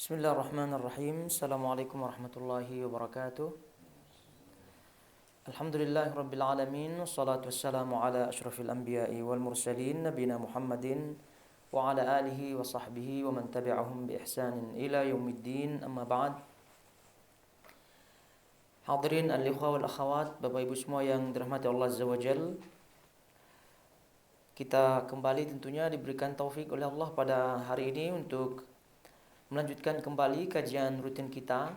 Bismillahirrahmanirrahim. Assalamualaikum warahmatullahi wabarakatuh. Alhamdulillahirabbil alamin, wassalatu wassalamu ala asyrafil anbiya'i wal mursalin nabiyina Muhammadin wa ala alihi wa sahbihi wa man tabi'ahum bi ihsanin ila yaumiddin. Amma ba'd. Hadirin al-ikhwa wal akhawat, Bapak Ibu semua yang dirahmati Allah Azza wa Jalla. Kita kembali tentunya diberikan taufik oleh Allah pada hari ini untuk melanjutkan kembali kajian rutin kita,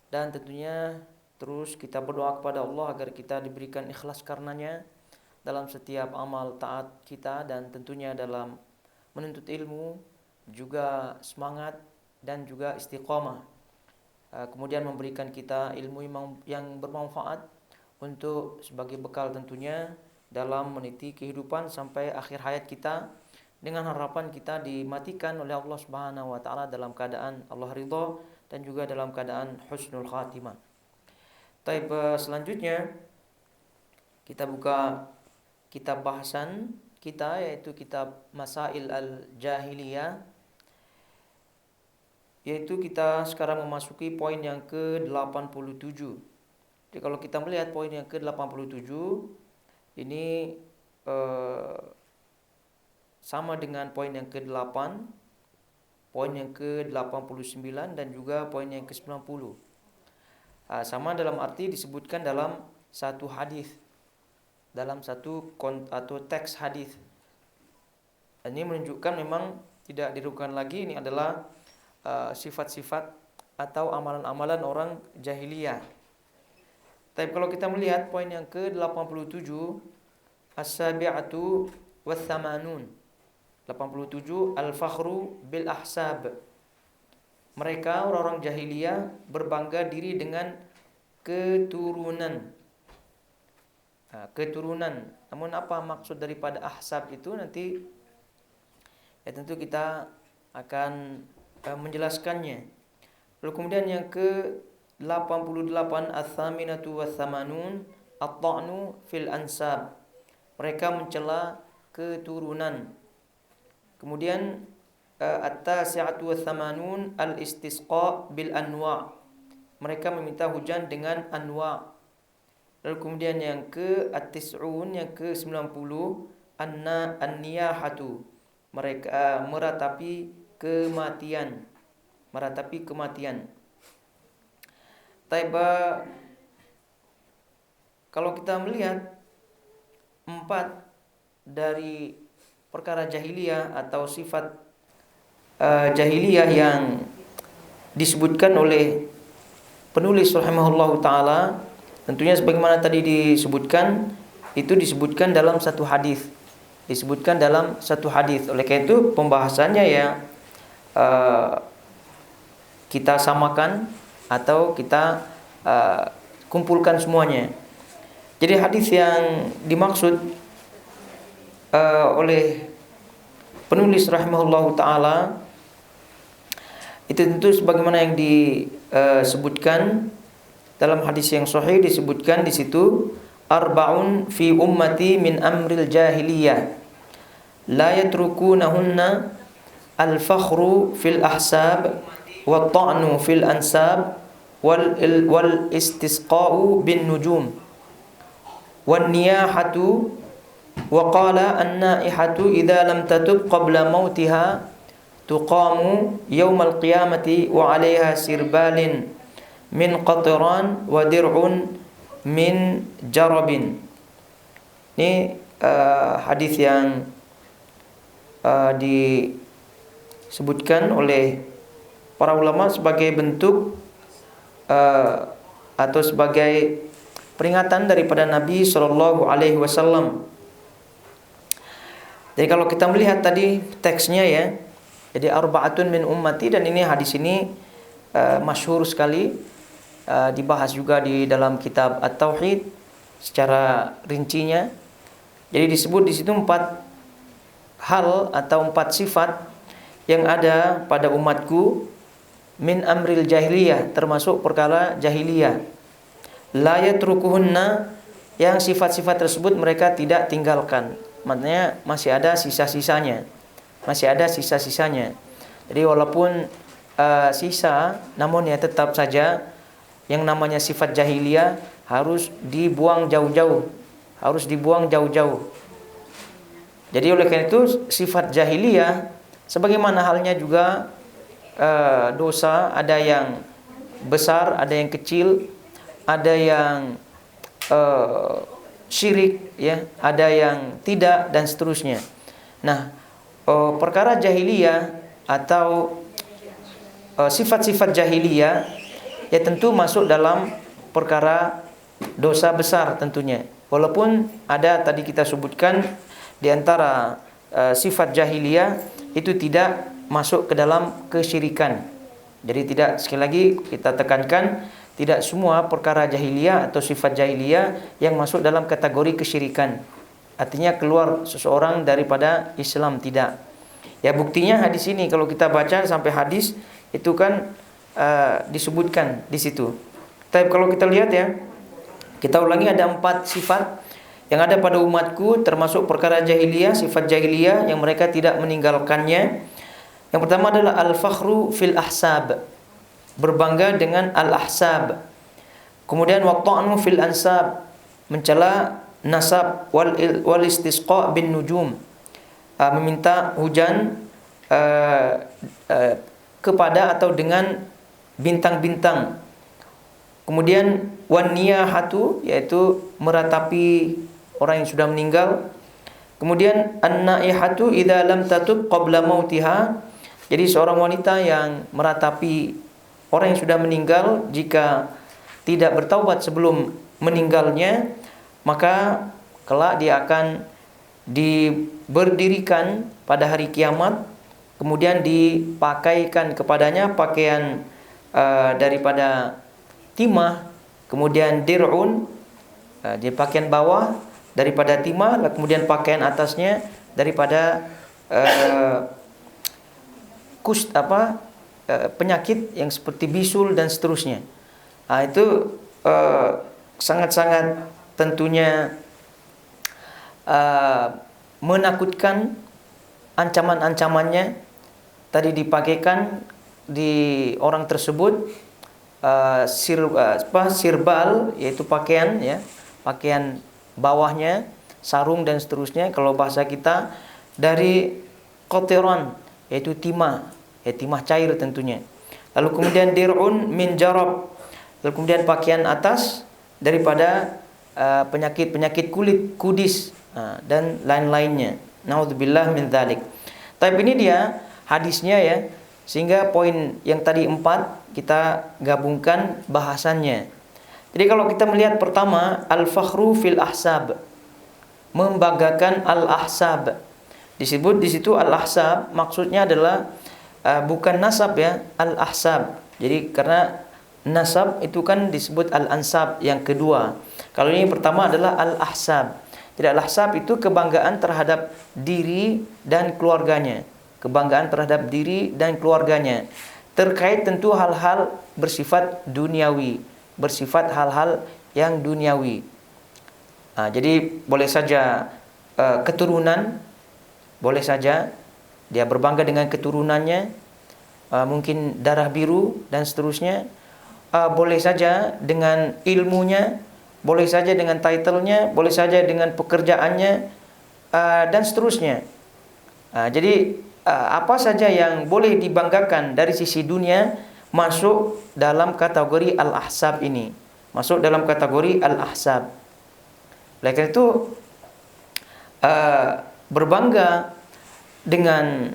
dan tentunya terus kita berdoa kepada Allah agar kita diberikan ikhlas karenanya dalam setiap amal taat kita, dan tentunya dalam menuntut ilmu juga semangat dan juga istiqamah. Kemudian memberikan kita ilmu yang bermanfaat untuk sebagai bekal tentunya dalam meniti kehidupan sampai akhir hayat kita, dengan harapan kita dimatikan oleh Allah Subhanahu wa taala dalam keadaan Allah ridha dan juga dalam keadaan husnul khatimah. Baik, selanjutnya kita buka kitab bahasan kita, yaitu kitab Masail al-Jahiliyah, yaitu kita sekarang memasuki poin yang ke-87. Jadi kalau kita melihat poin yang ke-87 ini sama dengan poin yang ke-8, poin yang ke-89 dan juga poin yang ke-90. Sama dalam arti disebutkan dalam satu hadis, dalam satu atau teks hadis. Ini menunjukkan memang tidak diragukan lagi, ini adalah sifat-sifat atau amalan-amalan orang jahiliyah. Tapi kalau kita melihat poin yang ke-87, as-sabi'atu wath-thamanun, 87, al-fakhru bil ahsab. Mereka orang-orang jahiliyah berbangga diri dengan keturunan. Keturunan. Namun apa maksud daripada ahsab itu nanti ya tentu kita akan menjelaskannya. Lalu kemudian yang ke-88, ats-tsaminatu wath-tsamanun, at-ta'nu fil ansab. Mereka mencela keturunan. Kemudian at-tasi'atu wath-tsamanun, al-istisqa bil anwa'. Mereka meminta hujan dengan anwa'. Lalu kemudian yang ke-tis'un, yang ke-90, an-niyahatu. Mereka meratapi kematian. Meratapi kematian. Taiba, kalau kita melihat 4 dari perkara jahiliyah atau sifat jahiliyah yang disebutkan oleh penulis rahimahullahu taala, tentunya sebagaimana tadi disebutkan, itu disebutkan dalam satu hadis. Disebutkan dalam satu hadis. Oleh karena itu pembahasannya ya kita samakan atau kita kumpulkan semuanya. Jadi hadis yang dimaksud oleh penulis rahimahullahu taala itu tentu sebagaimana yang disebutkan dalam hadis yang sahih, disebutkan di situ arba'un fi ummati min amril jahiliyah la yatrukunahunna al-fakhru fil ahsab wa ta'nu fil ansab wal istisqa'u bin nujum wan niyahatu. Wa qala an-naihatu idza lam tatub qabla mautiha tuqamu yaumal qiyamati wa 'alaiha sirbalin min qatran wa dir'un min jarabin. Ini hadis yang disebutkan oleh para ulama sebagai bentuk atau sebagai peringatan daripada Nabi sallallahu alaihi wasallam. Jadi kalau kita melihat tadi teksnya ya, jadi arba'atun min ummati, dan ini hadis ini masyhur sekali, dibahas juga di dalam kitab At-Tauhid secara rincinya. Jadi disebut di situ 4 hal atau 4 sifat yang ada pada umatku min amril jahiliyah, termasuk perkara jahiliyah. La yatrukuhunna, yang sifat-sifat tersebut mereka tidak tinggalkan. Maknanya masih ada sisa-sisanya. Masih ada sisa-sisanya. Jadi walaupun sisa, namun ya tetap saja yang namanya sifat jahiliyah harus dibuang jauh-jauh, harus dibuang jauh-jauh. Jadi oleh karena itu sifat jahiliyah sebagaimana halnya juga dosa, ada yang besar, ada yang kecil, ada yang syirik, ya, ada yang tidak, dan seterusnya. Nah, perkara jahiliyah atau sifat-sifat jahiliyah ya tentu masuk dalam perkara dosa besar tentunya. Walaupun ada tadi kita sebutkan di antara sifat jahiliyah itu tidak masuk ke dalam kesyirikan. Jadi tidak, sekali lagi kita tekankan, tidak semua perkara jahiliyah atau sifat jahiliyah yang masuk dalam kategori kesyirikan. Artinya keluar seseorang daripada Islam, tidak. Ya buktinya hadis ini, kalau kita baca sampai hadis itu kan disebutkan di situ. Tapi kalau kita lihat ya, kita ulangi, ada 4 sifat yang ada pada umatku, termasuk perkara jahiliyah, sifat jahiliyah yang mereka tidak meninggalkannya. Yang pertama adalah al-fakhru fil ahsab, berbangga dengan al-ahsab. Kemudian waqta'nu fil ansab, mencela nasab, wal istisqa bin nujum, meminta hujan kepada atau dengan bintang-bintang. Kemudian wan niyahatu, yaitu meratapi orang yang sudah meninggal. Kemudian an-naihatu idza lam tatub qabla mautiha, jadi seorang wanita yang meratapi orang yang sudah meninggal, jika tidak bertaubat sebelum meninggalnya, maka kelak dia akan diberdirikan pada hari kiamat, kemudian dipakaikan kepadanya pakaian daripada timah, kemudian dir'un, di pakaian bawah daripada timah, kemudian pakaian atasnya daripada penyakit yang seperti bisul dan seterusnya. Itu sangat-sangat tentunya menakutkan. Ancaman-ancamannya tadi dipakaikan di orang tersebut sirbal, yaitu pakaian, ya, pakaian bawahnya, sarung dan seterusnya. Kalau bahasa kita dari koteron, yaitu timah, ya, timah cair tentunya. Lalu kemudian dir'un min jarab, lalu kemudian pakaian atas daripada penyakit-penyakit kulit, kudis, dan lain-lainnya. Naudzubillah min dzalik. Tapi ini dia hadisnya, ya. Sehingga poin yang tadi 4 kita gabungkan bahasannya. Jadi kalau kita melihat pertama, al-fakhru fil ahsab, membanggakan al-ahsab. Disebut di situ al-ahsab, maksudnya adalah bukan nasab, ya, al-ahsab. Jadi karena nasab itu kan disebut al-ansab yang kedua. Kalau ini pertama adalah al-ahsab. Jadi al-ahsab itu kebanggaan terhadap diri dan keluarganya. Kebanggaan terhadap diri dan keluarganya. Terkait tentu hal-hal bersifat duniawi, bersifat hal-hal yang duniawi. Jadi boleh saja keturunan, boleh saja dia berbangga dengan keturunannya, mungkin darah biru dan seterusnya. Boleh saja dengan ilmunya, boleh saja dengan title-nya, boleh saja dengan pekerjaannya, dan seterusnya. Jadi apa saja yang boleh dibanggakan dari sisi dunia masuk dalam kategori al-ahsab ini, masuk dalam kategori al-ahsab. Oleh karena itu berbangga dengan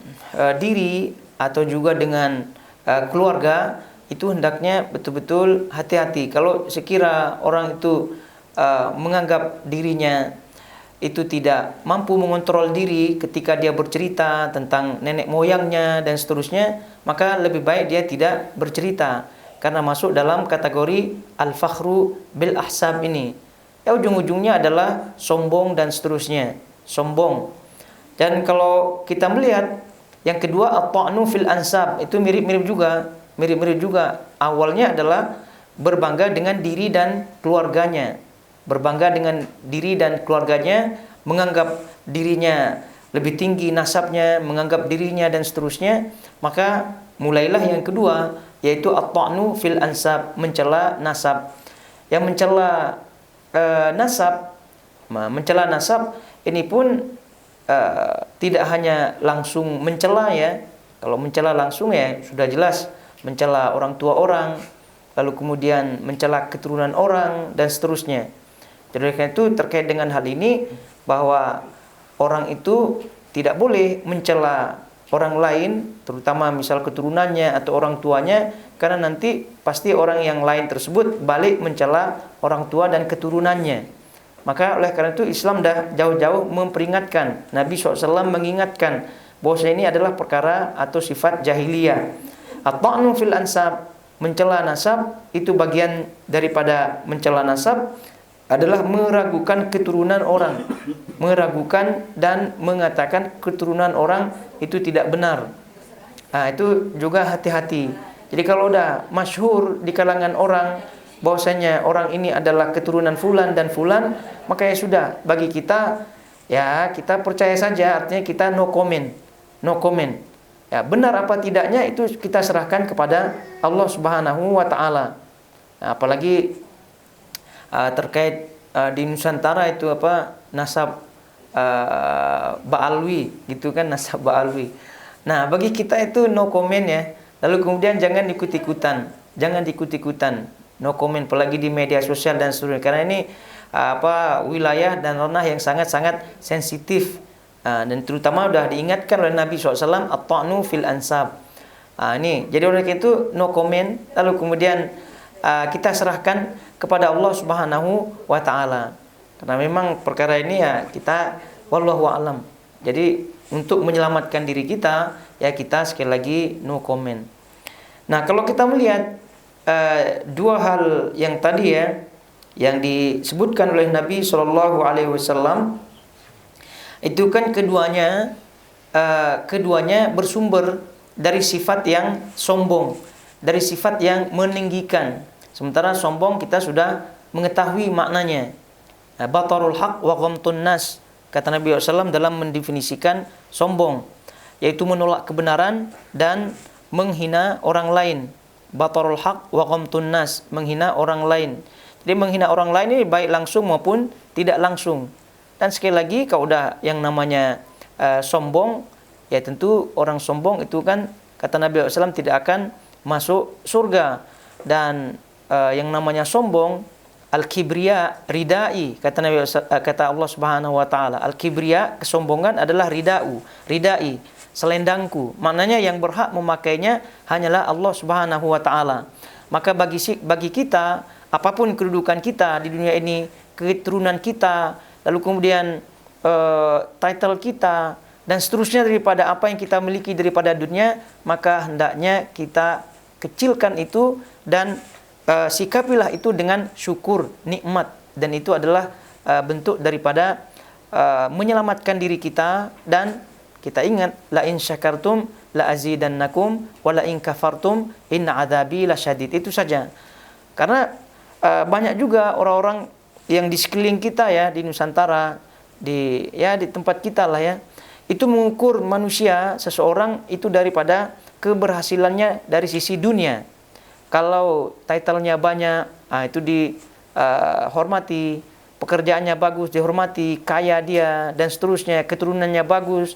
diri atau juga dengan keluarga itu hendaknya betul-betul hati-hati. Kalau sekira orang itu menganggap dirinya itu tidak mampu mengontrol diri ketika dia bercerita tentang nenek moyangnya dan seterusnya, maka lebih baik dia tidak bercerita, karena masuk dalam kategori al-fakhru bil ahsab ini. Ya, ujung-ujungnya adalah sombong dan seterusnya, sombong. Dan kalau kita melihat yang kedua, at-ta'nu fil ansab, itu mirip-mirip juga. Awalnya adalah berbangga dengan diri dan keluarganya. Berbangga dengan diri dan keluarganya, menganggap dirinya lebih tinggi nasabnya, menganggap dirinya dan seterusnya, maka mulailah yang kedua, yaitu at-ta'nu fil ansab, mencela nasab. Yang mencela nasab ini pun tidak hanya langsung mencela ya. Kalau mencela langsung ya sudah jelas mencela orang tua orang, lalu kemudian mencela keturunan orang dan seterusnya. Jadi karena itu terkait dengan hal ini bahwa orang itu tidak boleh mencela orang lain, terutama misal keturunannya atau orang tuanya, karena nanti pasti orang yang lain tersebut balik mencela orang tua dan keturunannya. Maka oleh karena itu Islam dah jauh-jauh memperingatkan, Nabi SAW mengingatkan bahwa ini adalah perkara atau sifat jahiliyah. At-ta'nu fil ansab, mencela nasab, itu bagian daripada mencela nasab adalah meragukan keturunan orang, meragukan dan mengatakan keturunan orang itu tidak benar. Itu juga hati-hati. Jadi kalau udah masyhur di kalangan orang bahwasanya orang ini adalah keturunan fulan dan fulan, maka ya sudah, bagi kita ya kita percaya saja, artinya kita no comment. Ya, benar apa tidaknya itu kita serahkan kepada Allah Subhanahu wa taala. Apalagi terkait di Nusantara itu nasab Ba'alwi gitu kan, nasab Ba'alwi. Nah, bagi kita itu no comment ya. Lalu kemudian jangan ikut-ikutan, no comment apalagi di media sosial dan seterusnya, karena ini wilayah dan ranah yang sangat-sangat sensitif. Dan terutama sudah diingatkan oleh Nabi SAW, at-ta'nu fil ansab. Ini jadi oleh itu no comment, lalu kemudian kita serahkan kepada Allah Subhanahu wa taala. Karena memang perkara ini ya kita wallahu a'lam. Jadi untuk menyelamatkan diri kita ya kita sekali lagi no comment. Nah, kalau kita melihat dua hal yang tadi ya yang disebutkan oleh Nabi SAW, itu kan keduanya bersumber dari sifat yang sombong, dari sifat yang meninggikan. Sementara sombong kita sudah mengetahui maknanya. Batarul haq wa ghamtun nas, kata Nabi SAW dalam mendefinisikan sombong, yaitu menolak kebenaran dan menghina orang lain. Batarul haq wa ghamtun nas, menghina orang lain. Jadi menghina orang lain ini baik langsung maupun tidak langsung. Dan sekali lagi kalau udah yang namanya sombong, ya tentu orang sombong itu kan kata Nabi SAW tidak akan masuk surga. Dan yang namanya sombong, al-kibriya ridai, kata Allah Subhanahu wa taala. Al-kibriya, kesombongan adalah ridai, selendangku. Maknanya yang berhak memakainya hanyalah Allah Subhanahu wa taala. Maka bagi kita, apapun kedudukan kita di dunia ini, keturunan kita, lalu kemudian title kita dan seterusnya daripada apa yang kita miliki daripada dunia, maka hendaknya kita kecilkan itu dan sikapilah itu dengan syukur nikmat, dan itu adalah bentuk daripada menyelamatkan diri kita. Dan kita ingat, la in syakartum la azidannakum wa la in kafartum inna adzabi lasyadid. Itu saja. Karena banyak juga orang-orang yang di sekeliling kita ya, di Nusantara, di tempat kita lah ya, itu mengukur manusia seseorang itu daripada keberhasilannya dari sisi dunia. Kalau title-nya banyak, itu dihormati, pekerjaannya bagus dihormati, kaya dia dan seterusnya, keturunannya bagus,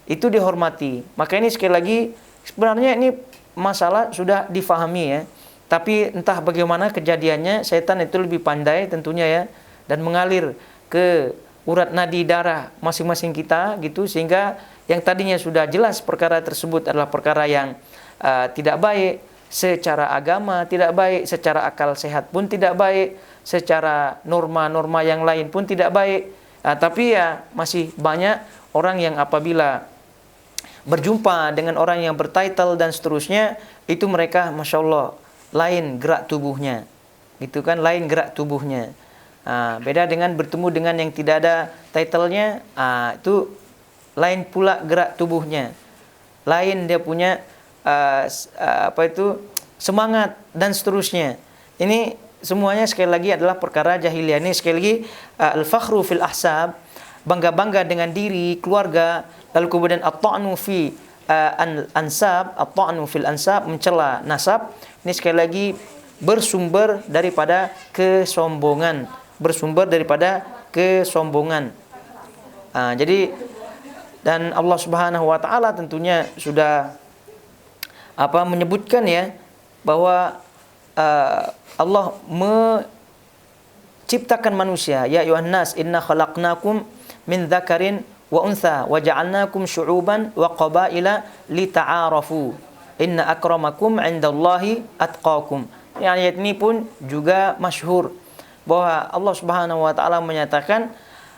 itu dihormati. Maka ini sekali lagi sebenarnya ini masalah sudah difahami ya. Tapi entah bagaimana kejadiannya, setan itu lebih pandai tentunya ya, dan mengalir ke urat nadi darah masing-masing kita gitu, sehingga yang tadinya sudah jelas perkara tersebut adalah perkara yang tidak baik secara agama, tidak baik secara akal sehat pun tidak baik, secara norma-norma yang lain pun tidak baik. Tapi ya masih banyak orang yang apabila berjumpa dengan orang yang bertitle dan seterusnya, itu mereka Masya Allah lain gerak tubuhnya, gitu kan, lain gerak tubuhnya. Beda dengan bertemu dengan yang tidak ada title-nya, itu lain pula gerak tubuhnya, lain dia punya semangat dan seterusnya. Ini semuanya sekali lagi adalah perkara jahiliyah. Ini sekali lagi al-fakhru fil ahsab, bangga-bangga dengan diri, keluarga, lalu kemudian at-ta'nu fi ansab, at-ta'nu fil ansab, mencela nasab. Ini sekali lagi bersumber daripada kesombongan, bersumber daripada kesombongan. Jadi dan Allah Subhanahu wa taala tentunya sudah menyebutkan ya bahwa Allah menciptakan manusia, ya ayuhan nas inna khalaqnakum min dzakarin wa untha wa ja'alnakum syu'uban wa qabaila lita'arafu inna akramakum 'indallahi atqakum. Ayat ini pun juga masyhur bahwa Allah Subhanahu wa taala menyatakan,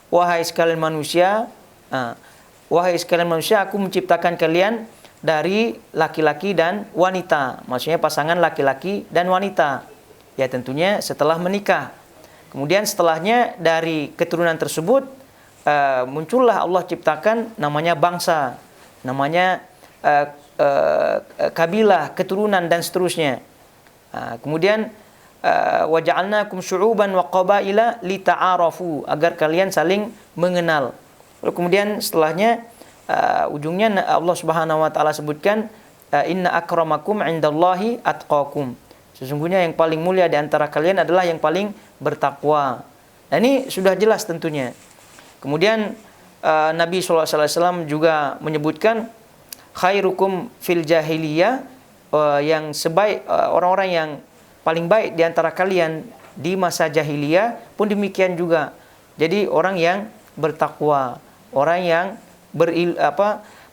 wahai sekalian manusia, aku menciptakan kalian dari laki-laki dan wanita. Maksudnya pasangan laki-laki dan wanita. Ya tentunya setelah menikah. Kemudian setelahnya dari keturunan tersebut muncullah Allah ciptakan namanya bangsa, namanya kabilah, keturunan dan seterusnya. Kemudian wa ja'alnakum syu'uban wa qabaila lita'arafu, agar kalian saling mengenal. Lalu kemudian setelahnya ujungnya Allah Subhanahu wa taala sebutkan inna akramakum 'indallahi atqakum. Sesungguhnya yang paling mulia di antara kalian adalah yang paling bertakwa. Nah, ini sudah jelas tentunya. Kemudian Nabi SAW juga menyebutkan khairukum fil jahiliyah, yang sebaik orang-orang yang paling baik di antara kalian di masa jahiliyah pun demikian juga. Jadi orang yang bertakwa, orang yang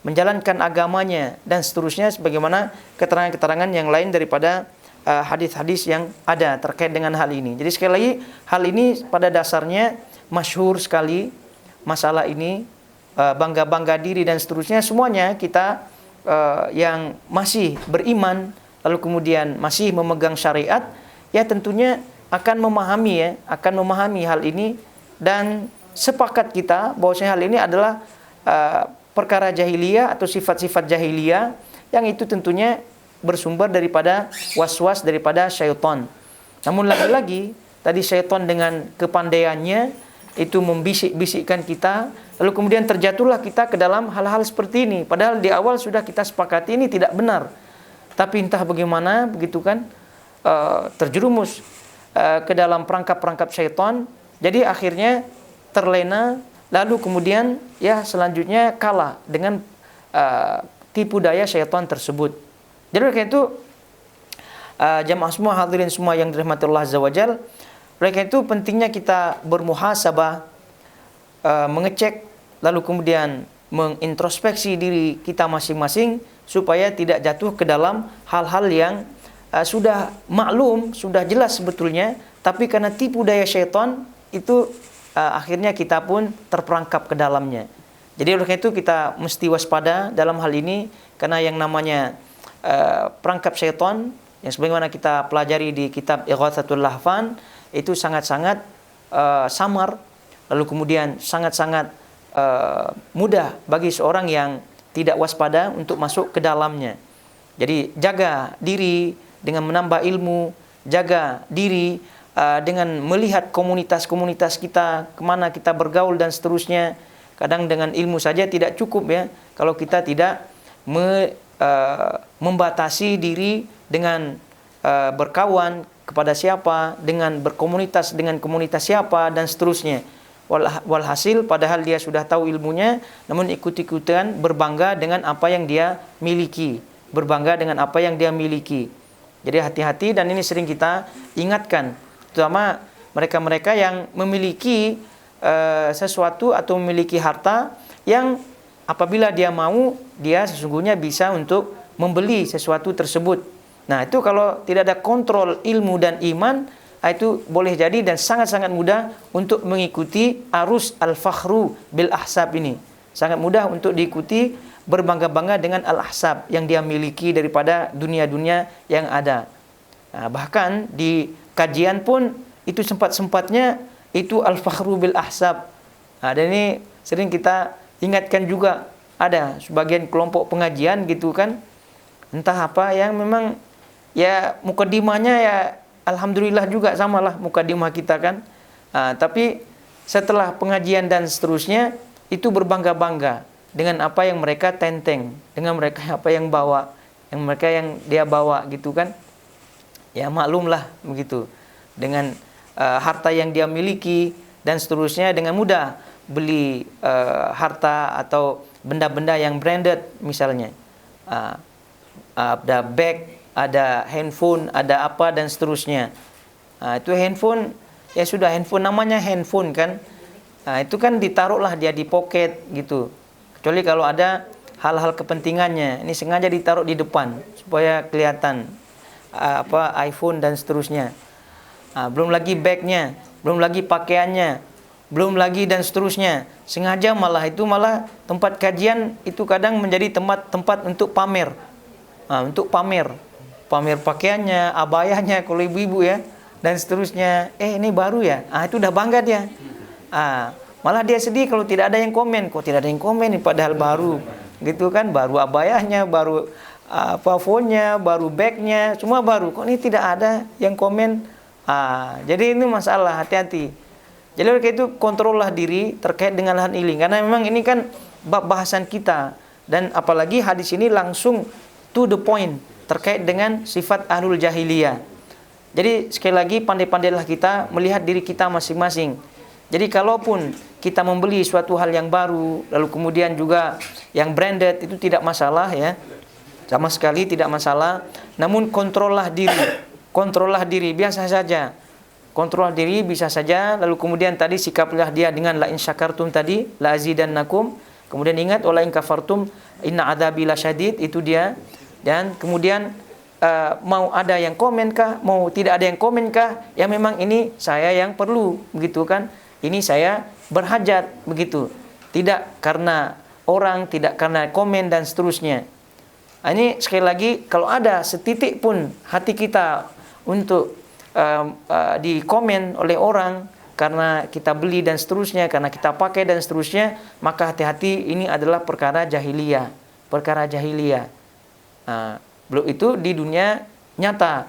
menjalankan agamanya dan seterusnya, sebagaimana keterangan-keterangan yang lain daripada hadis-hadis yang ada terkait dengan hal ini. Jadi sekali lagi, hal ini pada dasarnya masyhur sekali masalah ini, bangga-bangga diri dan seterusnya. Semuanya kita yang masih beriman lalu kemudian masih memegang syariat, ya tentunya akan memahami hal ini, dan sepakat kita bahwasanya hal ini adalah perkara jahiliyah atau sifat-sifat jahiliyah yang itu tentunya bersumber daripada was-was daripada syaitan. Namun lagi-lagi tadi syaitan dengan kepandaiannya itu membisik-bisikkan kita, lalu kemudian terjatuhlah kita ke dalam hal-hal seperti ini. Padahal di awal sudah kita sepakati ini tidak benar, tapi entah bagaimana begitu kan, terjerumus ke dalam perangkap-perangkap syaitan. Jadi akhirnya terlena, lalu kemudian ya selanjutnya kalah dengan tipu daya syaitan tersebut. Jadi oleh karena itu jamaah semua, hadirin semua yang dirahmati Allah Azza wa Jalla, oleh karena itu pentingnya kita bermuhasabah, mengecek, lalu kemudian mengintrospeksi diri kita masing-masing supaya tidak jatuh ke dalam hal-hal yang sudah maklum, sudah jelas sebetulnya, tapi karena tipu daya syaitan itu akhirnya kita pun terperangkap ke dalamnya. Jadi oleh karena itu kita mesti waspada dalam hal ini, karena yang namanya perangkap syaitan yang sebagaimana kita pelajari di kitab Ighatsatul Lahfan itu sangat-sangat samar, lalu kemudian sangat-sangat mudah bagi seorang yang tidak waspada untuk masuk ke dalamnya. Jadi jaga diri dengan menambah ilmu, jaga diri dengan melihat komunitas-komunitas kita, kemana kita bergaul dan seterusnya. Kadang dengan ilmu saja tidak cukup ya, kalau kita tidak membatasi diri dengan berkawan kepada siapa, dengan berkomunitas dengan komunitas siapa dan seterusnya. Walhasil padahal dia sudah tahu ilmunya, namun ikut-ikutan berbangga dengan apa yang dia miliki, berbangga dengan apa yang dia miliki. Jadi hati-hati, dan ini sering kita ingatkan, terutama mereka-mereka yang memiliki sesuatu atau memiliki harta yang apabila dia mau, dia sesungguhnya bisa untuk membeli sesuatu tersebut. Nah, itu kalau tidak ada kontrol ilmu dan iman, itu boleh jadi dan sangat-sangat mudah untuk mengikuti arus al-fakhru bil ahsab ini. Sangat mudah untuk diikuti, berbangga-bangga dengan al-ahsab yang dia miliki daripada dunia-dunia yang ada. Nah, bahkan di kajian pun itu sempat-sempatnya itu al-fakhru bil ahsab. Nah, dan ini sering kita ingatkan juga, ada sebagian kelompok pengajian gitu kan, entah apa yang memang ya mukadimahnya ya alhamdulillah juga samalah mukadimah kita kan. Tapi setelah pengajian dan seterusnya itu berbangga-bangga dengan apa yang mereka tenteng, dengan mereka apa yang bawa, yang dia bawa gitu kan. Ya maklumlah begitu. Dengan harta yang dia miliki dan seterusnya, dengan mudah beli harta atau benda-benda yang branded misalnya. Ada bag, ada handphone, ada apa dan seterusnya. Itu handphone, ya sudah handphone namanya handphone kan. Itu kan ditaruhlah dia di pocket gitu. Kecuali kalau ada hal-hal kepentingannya, ini sengaja ditaruh di depan supaya kelihatan iPhone dan seterusnya. Belum lagi bagnya, belum lagi pakaiannya, belum lagi dan seterusnya. Sengaja malah tempat kajian itu kadang menjadi tempat untuk pamer. Untuk pamer pakaiannya, abayahnya kalau ibu-ibu ya, dan seterusnya. Ini baru ya. Itu udah bangga dia. Malah dia sedih kalau tidak ada yang komen. Kok tidak ada yang komen nih padahal baru. Gitu kan, baru abayahnya, baru phone-nya, baru bagnya, semua baru. Kok ini tidak ada yang komen? Jadi ini masalah, hati-hati. Jadi oleh itu kontrollah diri terkait dengan hal ini, karena memang ini kan bab bahasan kita, dan apalagi hadis ini langsung to the point terkait dengan sifat ahlul jahiliyah. Jadi sekali lagi pandai-pandailah kita melihat diri kita masing-masing. Jadi kalaupun kita membeli suatu hal yang baru, lalu kemudian juga yang branded, itu tidak masalah ya, sama sekali tidak masalah. Namun kontrollah diri biasa saja. Kontrol diri bisa saja. Lalu kemudian tadi sikaplah dia dengan la in syakartum tadi, la azidannakum. Kemudian ingat wala in kafartum inna adzabi lasyadid, itu dia. Dan kemudian mau ada yang komen kah, mau tidak ada yang komen kah, ya memang ini saya yang perlu, begitu kan. Ini saya berhajat, begitu. Tidak karena orang, tidak karena komen dan seterusnya. Ini sekali lagi, kalau ada setitik pun hati kita untuk di komen oleh orang karena kita beli dan seterusnya, karena kita pakai dan seterusnya, maka hati-hati, ini adalah perkara jahiliyah. Belum itu di dunia nyata.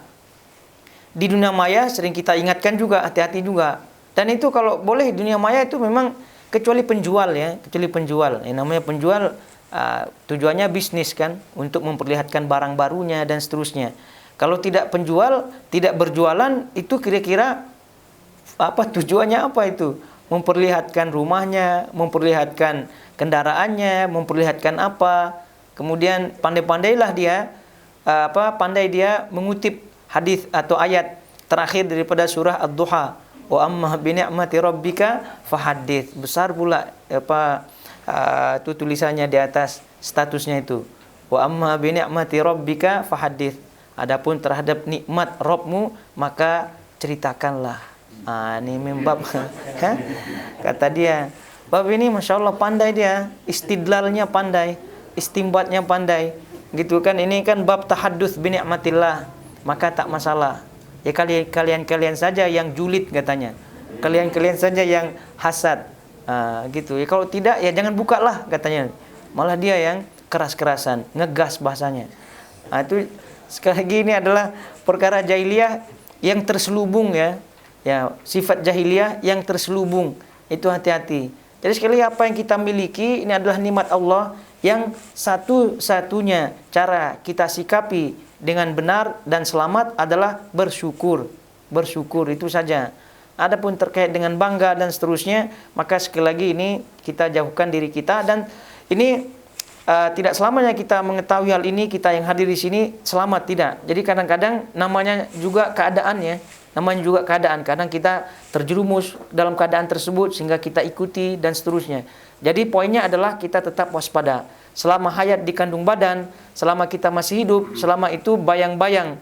Di dunia maya sering kita ingatkan juga, hati-hati juga. Dan itu kalau boleh dunia maya itu memang kecuali penjual ya, Yang namanya penjual tujuannya bisnis kan, untuk memperlihatkan barang barunya dan seterusnya. Kalau tidak penjual, tidak berjualan, itu kira-kira tujuannya apa itu? Memperlihatkan rumahnya, memperlihatkan kendaraannya, memperlihatkan apa? Kemudian pandai-pandailah dia pandai dia mengutip hadis atau ayat terakhir daripada surah Ad-Duha. Wa amma bi ni'mati rabbika fahaddits. Besar pula itu tulisannya di atas statusnya itu. Wa amma bi ni'mati rabbika fahaddits. Adapun terhadap nikmat Rabbmu, maka ceritakanlah. Ini membab kata dia. Bab ini Masya Allah pandai dia, istidlalnya pandai, istimbatnya pandai, gitu kan. Ini kan bab tahadduts bi ni'matillah, maka tak masalah. Ya kalian saja yang julid katanya. Kalian saja yang hasad. Gitu. Ya kalau tidak ya jangan bukalah katanya. Malah dia yang keras-kerasan, ngegas bahasanya. Itu sekali lagi ini adalah perkara jahiliyah yang terselubung ya. Ya, sifat jahiliyah yang terselubung. Itu hati-hati. Jadi sekali apa yang kita miliki ini adalah nikmat Allah, yang satu-satunya cara kita sikapi dengan benar dan selamat adalah bersyukur. Bersyukur itu saja. Adapun terkait dengan bangga dan seterusnya, maka sekali lagi ini kita jauhkan diri kita. Dan ini tidak selamanya kita mengetahui hal ini, kita yang hadir di sini selamat, tidak. Jadi kadang-kadang namanya juga keadaan ya. Namanya juga keadaan. Kadang kita terjerumus dalam keadaan tersebut sehingga kita ikuti dan seterusnya. Jadi poinnya adalah kita tetap waspada. Selama hayat di kandung badan, selama kita masih hidup, selama itu bayang-bayang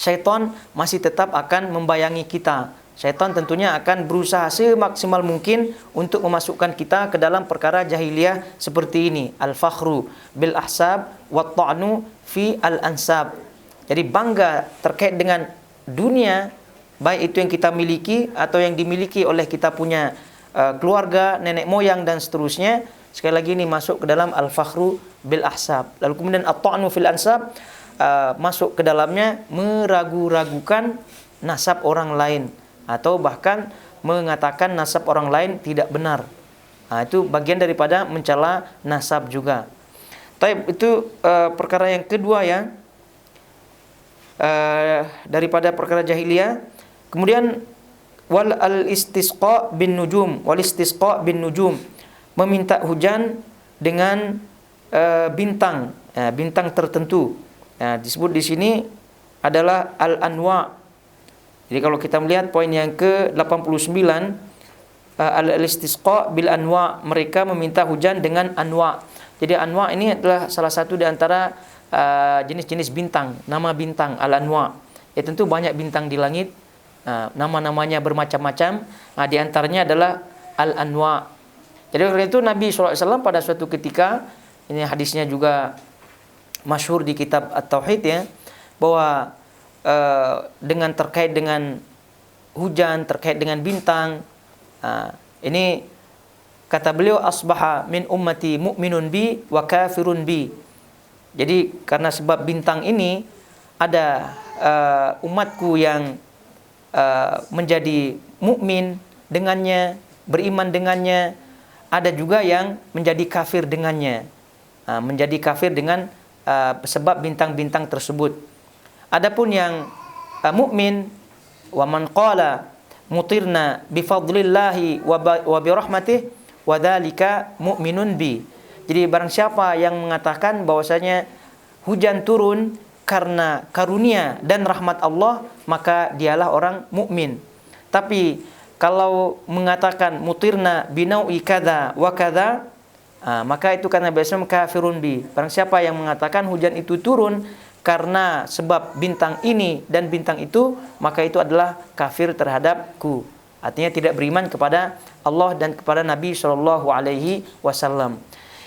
syaitan masih tetap akan membayangi kita. Syaitan tentunya akan berusaha semaksimal mungkin untuk memasukkan kita ke dalam perkara jahiliyah seperti ini. Al-fakhru bil ahsab wa ta'nu fi al-ansab. Jadi bangga terkait dengan dunia, baik itu yang kita miliki atau yang dimiliki oleh kita punya keluarga, nenek moyang dan seterusnya. Sekali lagi ini masuk ke dalam al-fakhru bil ahsab. Lalu kemudian at-ta'nu fil ansab, masuk ke dalamnya meragu-ragukan nasab orang lain, atau bahkan mengatakan nasab orang lain tidak benar. Itu bagian daripada mencela nasab juga. Taib, itu perkara yang kedua ya, daripada perkara jahiliyah. Kemudian wal istisqa bin nujum, meminta hujan dengan bintang, bintang tertentu. Disebut di sini adalah al-anwa. Jadi kalau kita melihat poin yang ke-89, al-istisqa bil anwa, mereka meminta hujan dengan anwa. Jadi anwa ini adalah salah satu di antara jenis-jenis bintang, nama bintang al-anwa. Ya tentu banyak bintang di langit, nama-namanya bermacam-macam. Di antaranya adalah al-anwa. Jadi karena itu Nabi SAW pada suatu ketika, ini hadisnya juga masyhur di kitab At-Tauhid ya, bahwa dengan terkait dengan hujan, terkait dengan bintang, ini kata beliau, asbaha min ummati mu'minun bi wa kafirun bi. Jadi karena sebab bintang ini ada umatku yang menjadi mukmin dengannya, beriman dengannya, ada juga yang menjadi kafir dengannya, menjadi kafir dengan sebab bintang-bintang tersebut. Adapun yang mukmin, wa man qala mutirna bi fadlillahi wa bi rahmatih wa dzalika mu'minun bi. Jadi barang siapa yang mengatakan bahwasanya hujan turun karena karunia dan rahmat Allah, maka dialah orang mukmin. Tapi kalau mengatakan mutirna binau'i kadza wa kadza, maka itu karena biasanya kafirun bi. Barang siapa yang mengatakan hujan itu turun karena sebab bintang ini dan bintang itu, maka itu adalah kafir terhadapku. Artinya tidak beriman kepada Allah dan kepada Nabi SAW.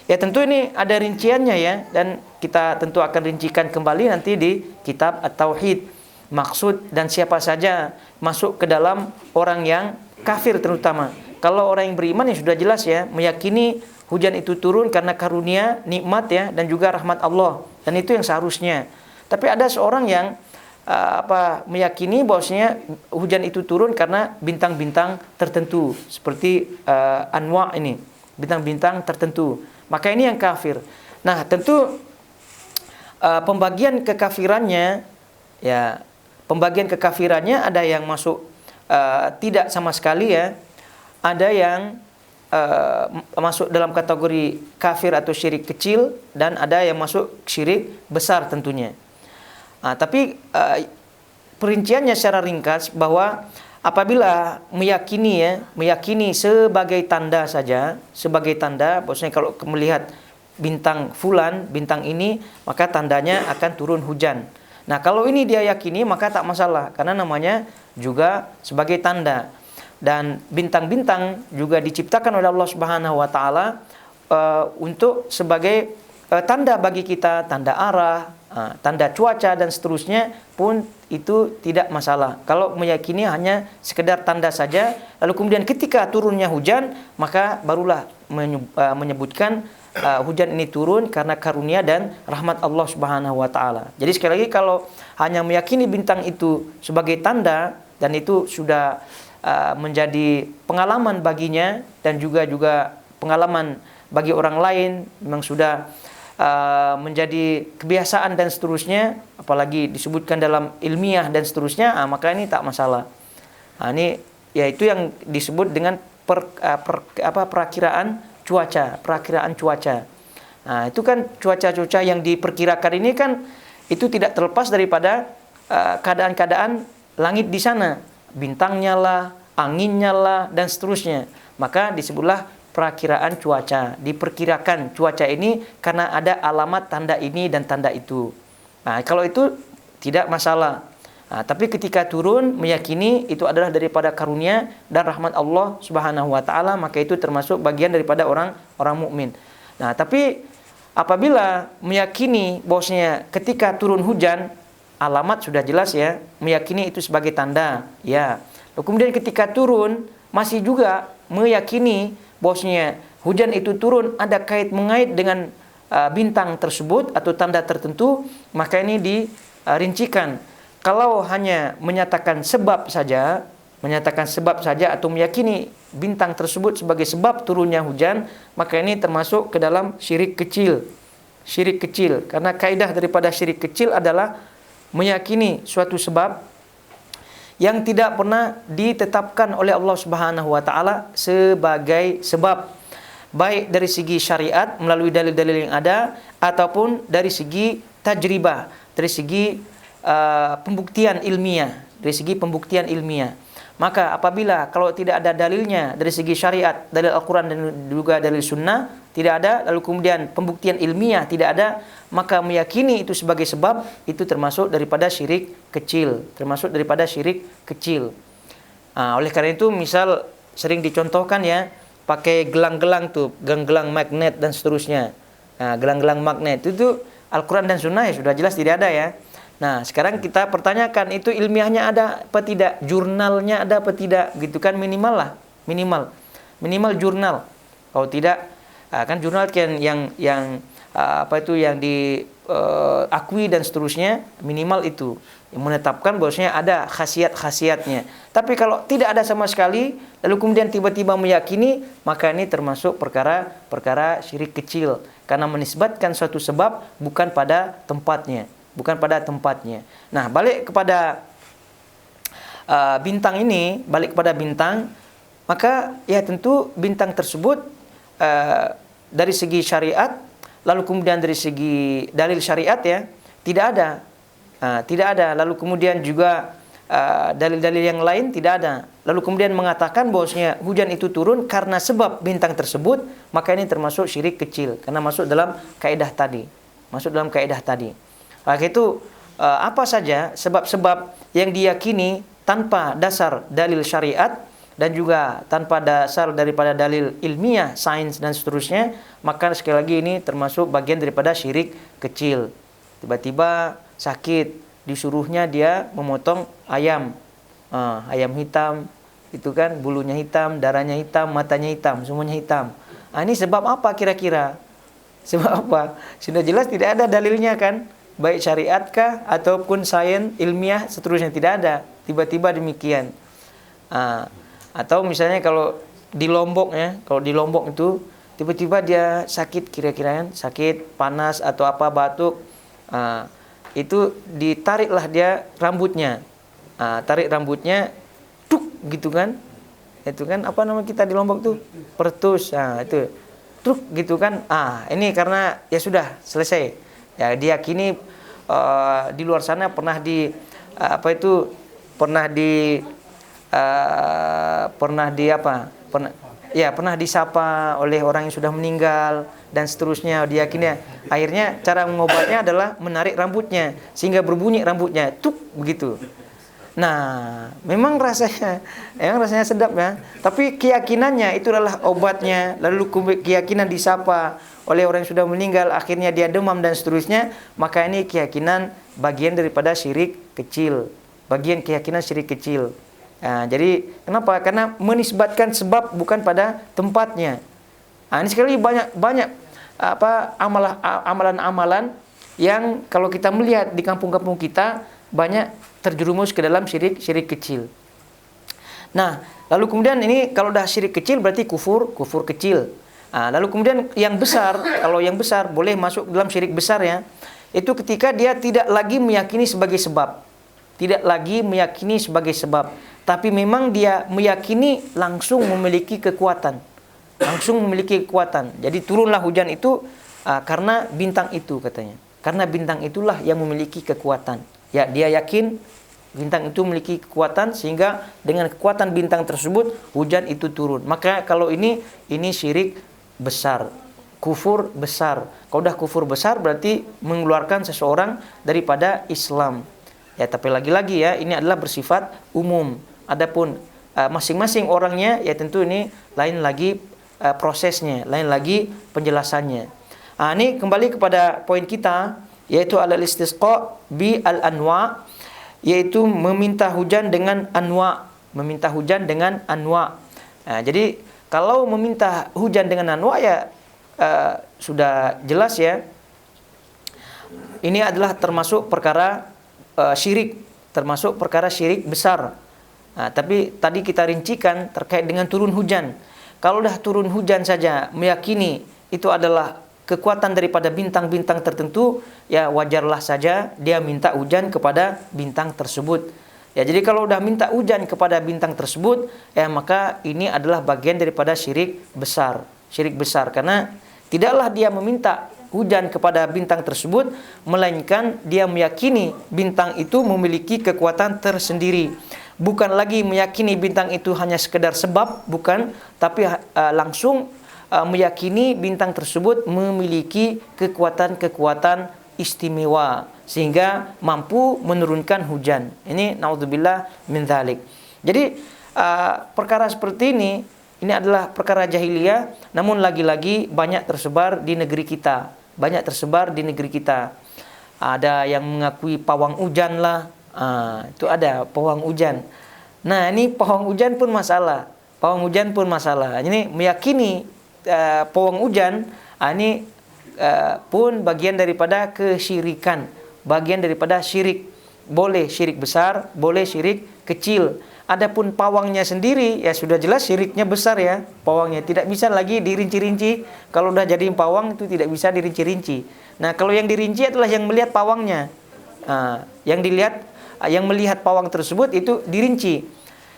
Ya tentu ini ada rinciannya ya, dan kita tentu akan rincikan kembali nanti di kitab At-Tauhid. Maksud dan siapa saja masuk ke dalam orang yang kafir terutama. Kalau orang yang beriman ya sudah jelas ya, meyakini hujan itu turun karena karunia, nikmat ya, dan juga rahmat Allah. Dan itu yang seharusnya. Tapi ada seorang yang meyakini bahwasanya hujan itu turun karena bintang-bintang tertentu, seperti anwa ini, bintang-bintang tertentu. Maka ini yang kafir. Nah, tentu pembagian kekafirannya ya, pembagian kekafirannya ada yang masuk tidak sama sekali ya, ada yang masuk dalam kategori kafir atau syirik kecil, dan ada yang masuk syirik besar tentunya. Tapi perinciannya secara ringkas bahwa apabila meyakini sebagai tanda saja, sebagai tanda, maksudnya kalau melihat bintang fulan, bintang ini, maka tandanya akan turun hujan. Nah, kalau ini dia yakini maka tak masalah, karena namanya juga sebagai tanda. Dan bintang-bintang juga diciptakan oleh Allah Subhanahu wa taala untuk sebagai tanda bagi kita, tanda arah, tanda cuaca dan seterusnya pun itu tidak masalah. Kalau meyakini hanya sekedar tanda saja, lalu kemudian ketika turunnya hujan, maka barulah menyebutkan hujan ini turun karena karunia dan rahmat Allah Subhanahu wa taala. Jadi sekali lagi, kalau hanya meyakini bintang itu sebagai tanda, dan itu sudah menjadi pengalaman baginya dan juga pengalaman bagi orang lain, memang sudah menjadi kebiasaan dan seterusnya, apalagi disebutkan dalam ilmiah dan seterusnya, maka ini tak masalah. Ini yaitu yang disebut dengan perakiraan cuaca. Itu kan cuaca yang diperkirakan ini kan itu tidak terlepas daripada keadaan-keadaan langit di sana, bintangnya lah, anginnya lah, dan seterusnya. Maka disebutlah perakiraan cuaca. Diperkirakan cuaca ini karena ada alamat tanda ini dan tanda itu. Kalau itu tidak masalah. Tapi ketika turun meyakini itu adalah daripada karunia dan rahmat Allah Subhanahu wa taala, maka itu termasuk bagian daripada orang mukmin. Tapi apabila meyakini bahwasanya ketika turun hujan, alamat sudah jelas ya, meyakini itu sebagai tanda ya. Kemudian ketika turun masih juga meyakini bahwasanya hujan itu turun ada mengait dengan bintang tersebut atau tanda tertentu, maka ini dirincikan. Kalau hanya menyatakan sebab saja, menyatakan sebab saja atau meyakini bintang tersebut sebagai sebab turunnya hujan, maka ini termasuk ke dalam syirik kecil. Syirik kecil, karena kaidah daripada syirik kecil adalah meyakini suatu sebab yang tidak pernah ditetapkan oleh Allah Subhanahu wa taala sebagai sebab, baik dari segi syariat melalui dalil-dalil yang ada ataupun dari segi tajribah, dari segi pembuktian ilmiah, dari segi pembuktian ilmiah. Maka apabila kalau tidak ada dalilnya dari segi syariat, dalil Al-Quran dan juga dalil sunnah, tidak ada, lalu kemudian pembuktian ilmiah tidak ada, maka meyakini itu sebagai sebab, itu termasuk daripada syirik kecil. Termasuk daripada syirik kecil. Oleh karena itu misal sering dicontohkan ya, pakai gelang-gelang tuh, gelang-gelang magnet dan seterusnya. Gelang-gelang magnet itu Al-Quran dan sunnah ya sudah jelas tidak ada ya. Nah, sekarang kita pertanyakan itu ilmiahnya ada apa tidak, jurnalnya ada apa tidak, gitu kan, minimal lah, minimal jurnal. Kalau tidak, kan jurnal kan yang yang diakui dan seterusnya, minimal itu yang menetapkan bahwasanya ada khasiat-khasiatnya. Tapi kalau tidak ada sama sekali, lalu kemudian tiba-tiba meyakini, maka ini termasuk perkara syirik kecil, karena menisbatkan suatu sebab bukan pada tempatnya. Nah, balik kepada bintang ini, maka ya tentu bintang tersebut dari segi syariat, lalu kemudian dari segi dalil syariat ya, tidak ada. Lalu kemudian juga dalil-dalil yang lain tidak ada. Lalu kemudian mengatakan bahwasanya hujan itu turun karena sebab bintang tersebut, maka ini termasuk syirik kecil, karena masuk dalam kaidah tadi. Maka itu apa saja sebab-sebab yang diyakini tanpa dasar dalil syariat dan juga tanpa dasar daripada dalil ilmiah, sains dan seterusnya, maka sekali lagi ini termasuk bagian daripada syirik kecil. Tiba-tiba sakit, disuruhnya dia memotong ayam hitam, itu kan bulunya hitam, darahnya hitam, matanya hitam, semuanya hitam. Ini sebab apa kira-kira? Sebab apa? Sudah jelas tidak ada dalilnya kan? Baik syariatkah ataupun sains ilmiah seterusnya, tidak ada. Tiba-tiba demikian. Atau misalnya kalau di Lombok itu tiba-tiba dia sakit, kira-kira kan sakit, panas atau apa, batuk, itu ditariklah dia rambutnya, tarik rambutnya, tuk gitu kan, itu kan apa nama kita di Lombok tuh, pertus, itu tuk gitu kan, ini karena ya sudah selesai. Ya, diyakini di luar sana pernah disapa oleh orang yang sudah meninggal dan seterusnya. Diyakini akhirnya cara mengobatnya adalah menarik rambutnya sehingga berbunyi rambutnya tuk begitu. Nah, memang rasanya sedap ya, tapi keyakinannya itu adalah obatnya. Lalu keyakinan disapa oleh orang yang sudah meninggal, akhirnya dia demam dan seterusnya, maka ini keyakinan bagian daripada syirik kecil, jadi kenapa? Karena menisbatkan sebab bukan pada tempatnya. Ini sekali banyak amalan-amalan yang kalau kita melihat di kampung-kampung kita banyak terjerumus ke dalam syirik kecil. Nah, lalu kemudian ini kalau dah syirik kecil berarti kufur kecil. Lalu kemudian yang besar, kalau yang besar boleh masuk dalam syirik besar ya. Itu ketika dia tidak lagi meyakini sebagai sebab, tapi memang dia meyakini langsung memiliki kekuatan. Jadi turunlah hujan itu karena bintang itu katanya. Karena bintang itulah yang memiliki kekuatan. Ya, dia yakin bintang itu memiliki kekuatan sehingga dengan kekuatan bintang tersebut hujan itu turun. Maka kalau ini syirik besar, kufur besar. Kalau udah kufur besar berarti mengeluarkan seseorang daripada Islam. Ya, tapi lagi-lagi ya, ini adalah bersifat umum. Adapun masing-masing orangnya ya tentu ini lain lagi prosesnya, lain lagi penjelasannya. Ini kembali kepada poin kita, yaitu al-istisqa bi al-anwa, yaitu meminta hujan dengan anwa. Jadi kalau meminta hujan dengan anwa ya sudah jelas ya, ini adalah termasuk perkara syirik besar. Tapi tadi kita rincikan terkait dengan turun hujan. Kalau dah turun hujan saja meyakini itu adalah kekuatan daripada bintang-bintang tertentu, ya wajarlah saja dia minta hujan kepada bintang tersebut. Ya, jadi kalau udah minta hujan kepada bintang tersebut, ya maka ini adalah bagian daripada syirik besar. Syirik besar karena tidaklah dia meminta hujan kepada bintang tersebut, melainkan dia meyakini bintang itu memiliki kekuatan tersendiri. Bukan lagi meyakini bintang itu hanya sekedar sebab, bukan, tapi langsung meyakini bintang tersebut memiliki kekuatan-kekuatan istimewa sehingga mampu menurunkan hujan. Ini naudzubillah min dzalik. Jadi perkara seperti ini adalah perkara jahiliyah, namun lagi-lagi banyak tersebar di negeri kita. Banyak tersebar di negeri kita. Ada yang mengakui pawang hujan lah. Itu ada pawang hujan. Nah, ini pawang hujan pun masalah. Pawang hujan pun masalah. Ini meyakini pawang hujan, ini pun bagian daripada kesyirikan, bagian daripada syirik. Boleh syirik besar, boleh syirik kecil. Adapun pawangnya sendiri, ya sudah jelas syiriknya besar ya. Pawangnya tidak bisa lagi dirinci-rinci. Kalau udah jadi pawang itu tidak bisa dirinci-rinci. Nah, kalau yang dirinci adalah yang melihat pawangnya. Yang melihat pawang tersebut itu dirinci.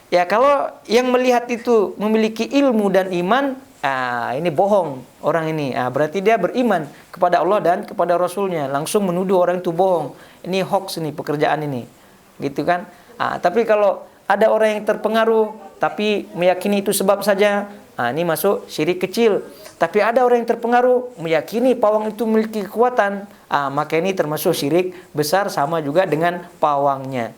Ya, kalau yang melihat itu memiliki ilmu dan iman, ini bohong orang ini. Berarti dia beriman kepada Allah dan kepada Rasulnya. Langsung menuduh orang itu bohong. Ini hoax ini, pekerjaan ini. Gitu kan? Tapi kalau ada orang yang terpengaruh tapi meyakini itu sebab saja, ini masuk syirik kecil. Tapi ada orang yang terpengaruh meyakini pawang itu memiliki kekuatan, maka ini termasuk syirik besar, sama juga dengan pawangnya.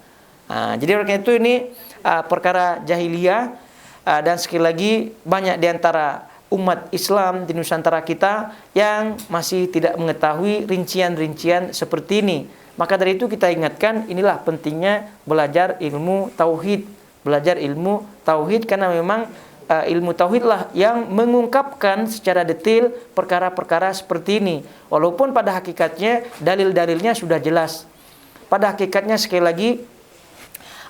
Jadi oleh karena itu ini perkara jahiliyah, dan sekali lagi banyak diantara umat Islam di Nusantara kita yang masih tidak mengetahui rincian-rincian seperti ini. Maka dari itu kita ingatkan, inilah pentingnya belajar ilmu tauhid. Belajar ilmu tauhid karena memang ilmu tauhidlah yang mengungkapkan secara detail perkara-perkara seperti ini. Walaupun pada hakikatnya dalil-dalilnya sudah jelas. Pada hakikatnya sekali lagi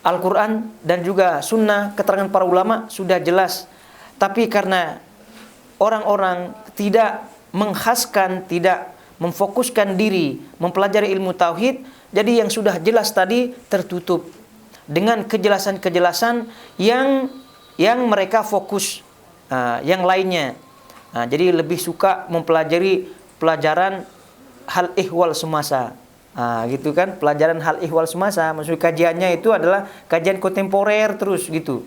Al-Quran dan juga sunnah, keterangan para ulama sudah jelas. Tapi karena orang-orang tidak menghaskan, tidak memfokuskan diri mempelajari ilmu tauhid, jadi yang sudah jelas tadi tertutup dengan kejelasan-kejelasan yang mereka fokus yang lainnya. Jadi lebih suka mempelajari pelajaran hal ihwal semasa. Gitu kan, pelajaran hal ihwal semasa, maksud kajiannya itu adalah kajian kontemporer terus gitu.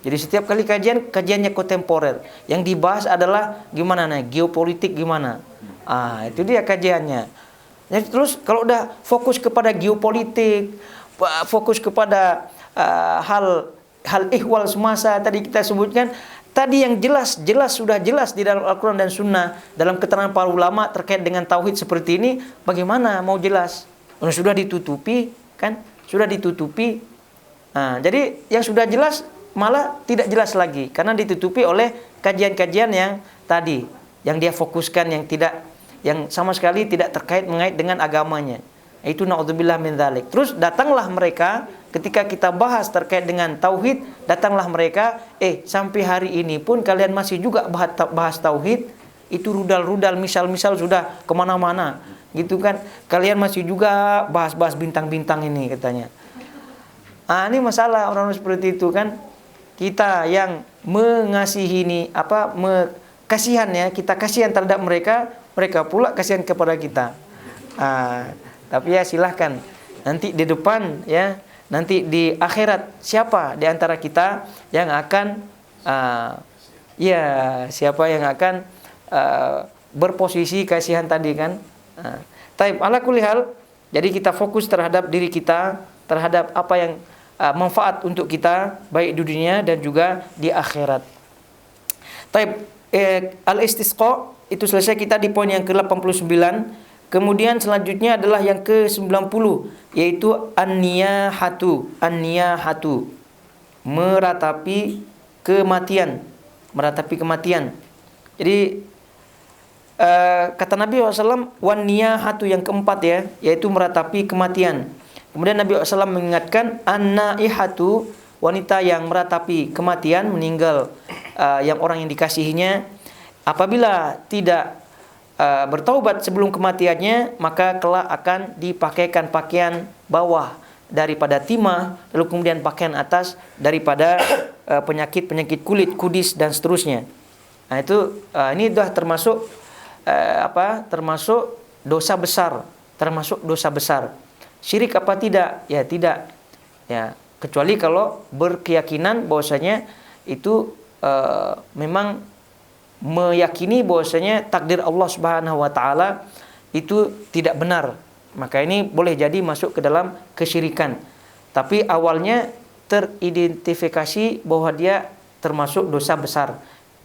Jadi setiap kali kajiannya kontemporer. Yang dibahas adalah gimana geopolitik gimana. Itu dia kajiannya. Jadi terus kalau udah fokus kepada geopolitik, fokus kepada hal ihwal semasa tadi kita sebutkan, tadi yang jelas sudah jelas di dalam Al-Quran dan Sunnah, dalam keterangan para ulama terkait dengan tauhid seperti ini, bagaimana mau jelas? Sudah ditutupi kan? Sudah ditutupi. Jadi yang sudah jelas malah tidak jelas lagi karena ditutupi oleh kajian-kajian yang tadi, yang dia fokuskan, yang sama sekali tidak mengait dengan agamanya. Itu naudzubillah min dzalik. Terus datanglah mereka ketika kita bahas terkait dengan tauhid, datanglah mereka, sampai hari ini pun kalian masih juga bahas tauhid. Itu rudal-rudal, misal-misal sudah kemana-mana, gitu kan? Kalian masih juga bahas-bahas bintang-bintang ini katanya. Ini masalah orang-orang seperti itu kan. Kita yang mengasihi ini kasihan ya, kita kasihan terhadap mereka, mereka pula kasihan kepada kita. Tapi ya silahkan nanti di depan ya, nanti di akhirat siapa di antara kita yang akan siapa yang akan berposisi kasihan tadi kan. Taib ala kulli hal, jadi kita fokus terhadap diri kita, terhadap apa yang manfaat untuk kita baik di dunia dan juga di akhirat. Taib al-istisqa itu selesai kita di poin yang ke-89. Kemudian selanjutnya adalah yang ke-90, yaitu an-niyahatu. An-niyahatu, meratapi kematian. Meratapi kematian. Jadi kata Nabi SAW, wan niyahatu yang keempat ya, yaitu meratapi kematian. Kemudian Nabi SAW mengingatkan an-naihatu, wanita yang meratapi kematian, meninggal, yang orang yang dikasihinya, apabila tidak bertaubat sebelum kematiannya, maka kelak akan dipakaikan pakaian bawah daripada timah, lalu kemudian pakaian atas daripada penyakit-penyakit kulit, kudis dan seterusnya. Nah itu ini sudah termasuk termasuk dosa besar, termasuk dosa besar. Syirik apa tidak? Ya tidak. Ya, kecuali kalau berkeyakinan bahwasanya itu memang meyakini bahwasanya takdir Allah Subhanahu wa taala itu tidak benar, maka ini boleh jadi masuk ke dalam kesyirikan. Tapi awalnya teridentifikasi bahwa dia termasuk dosa besar.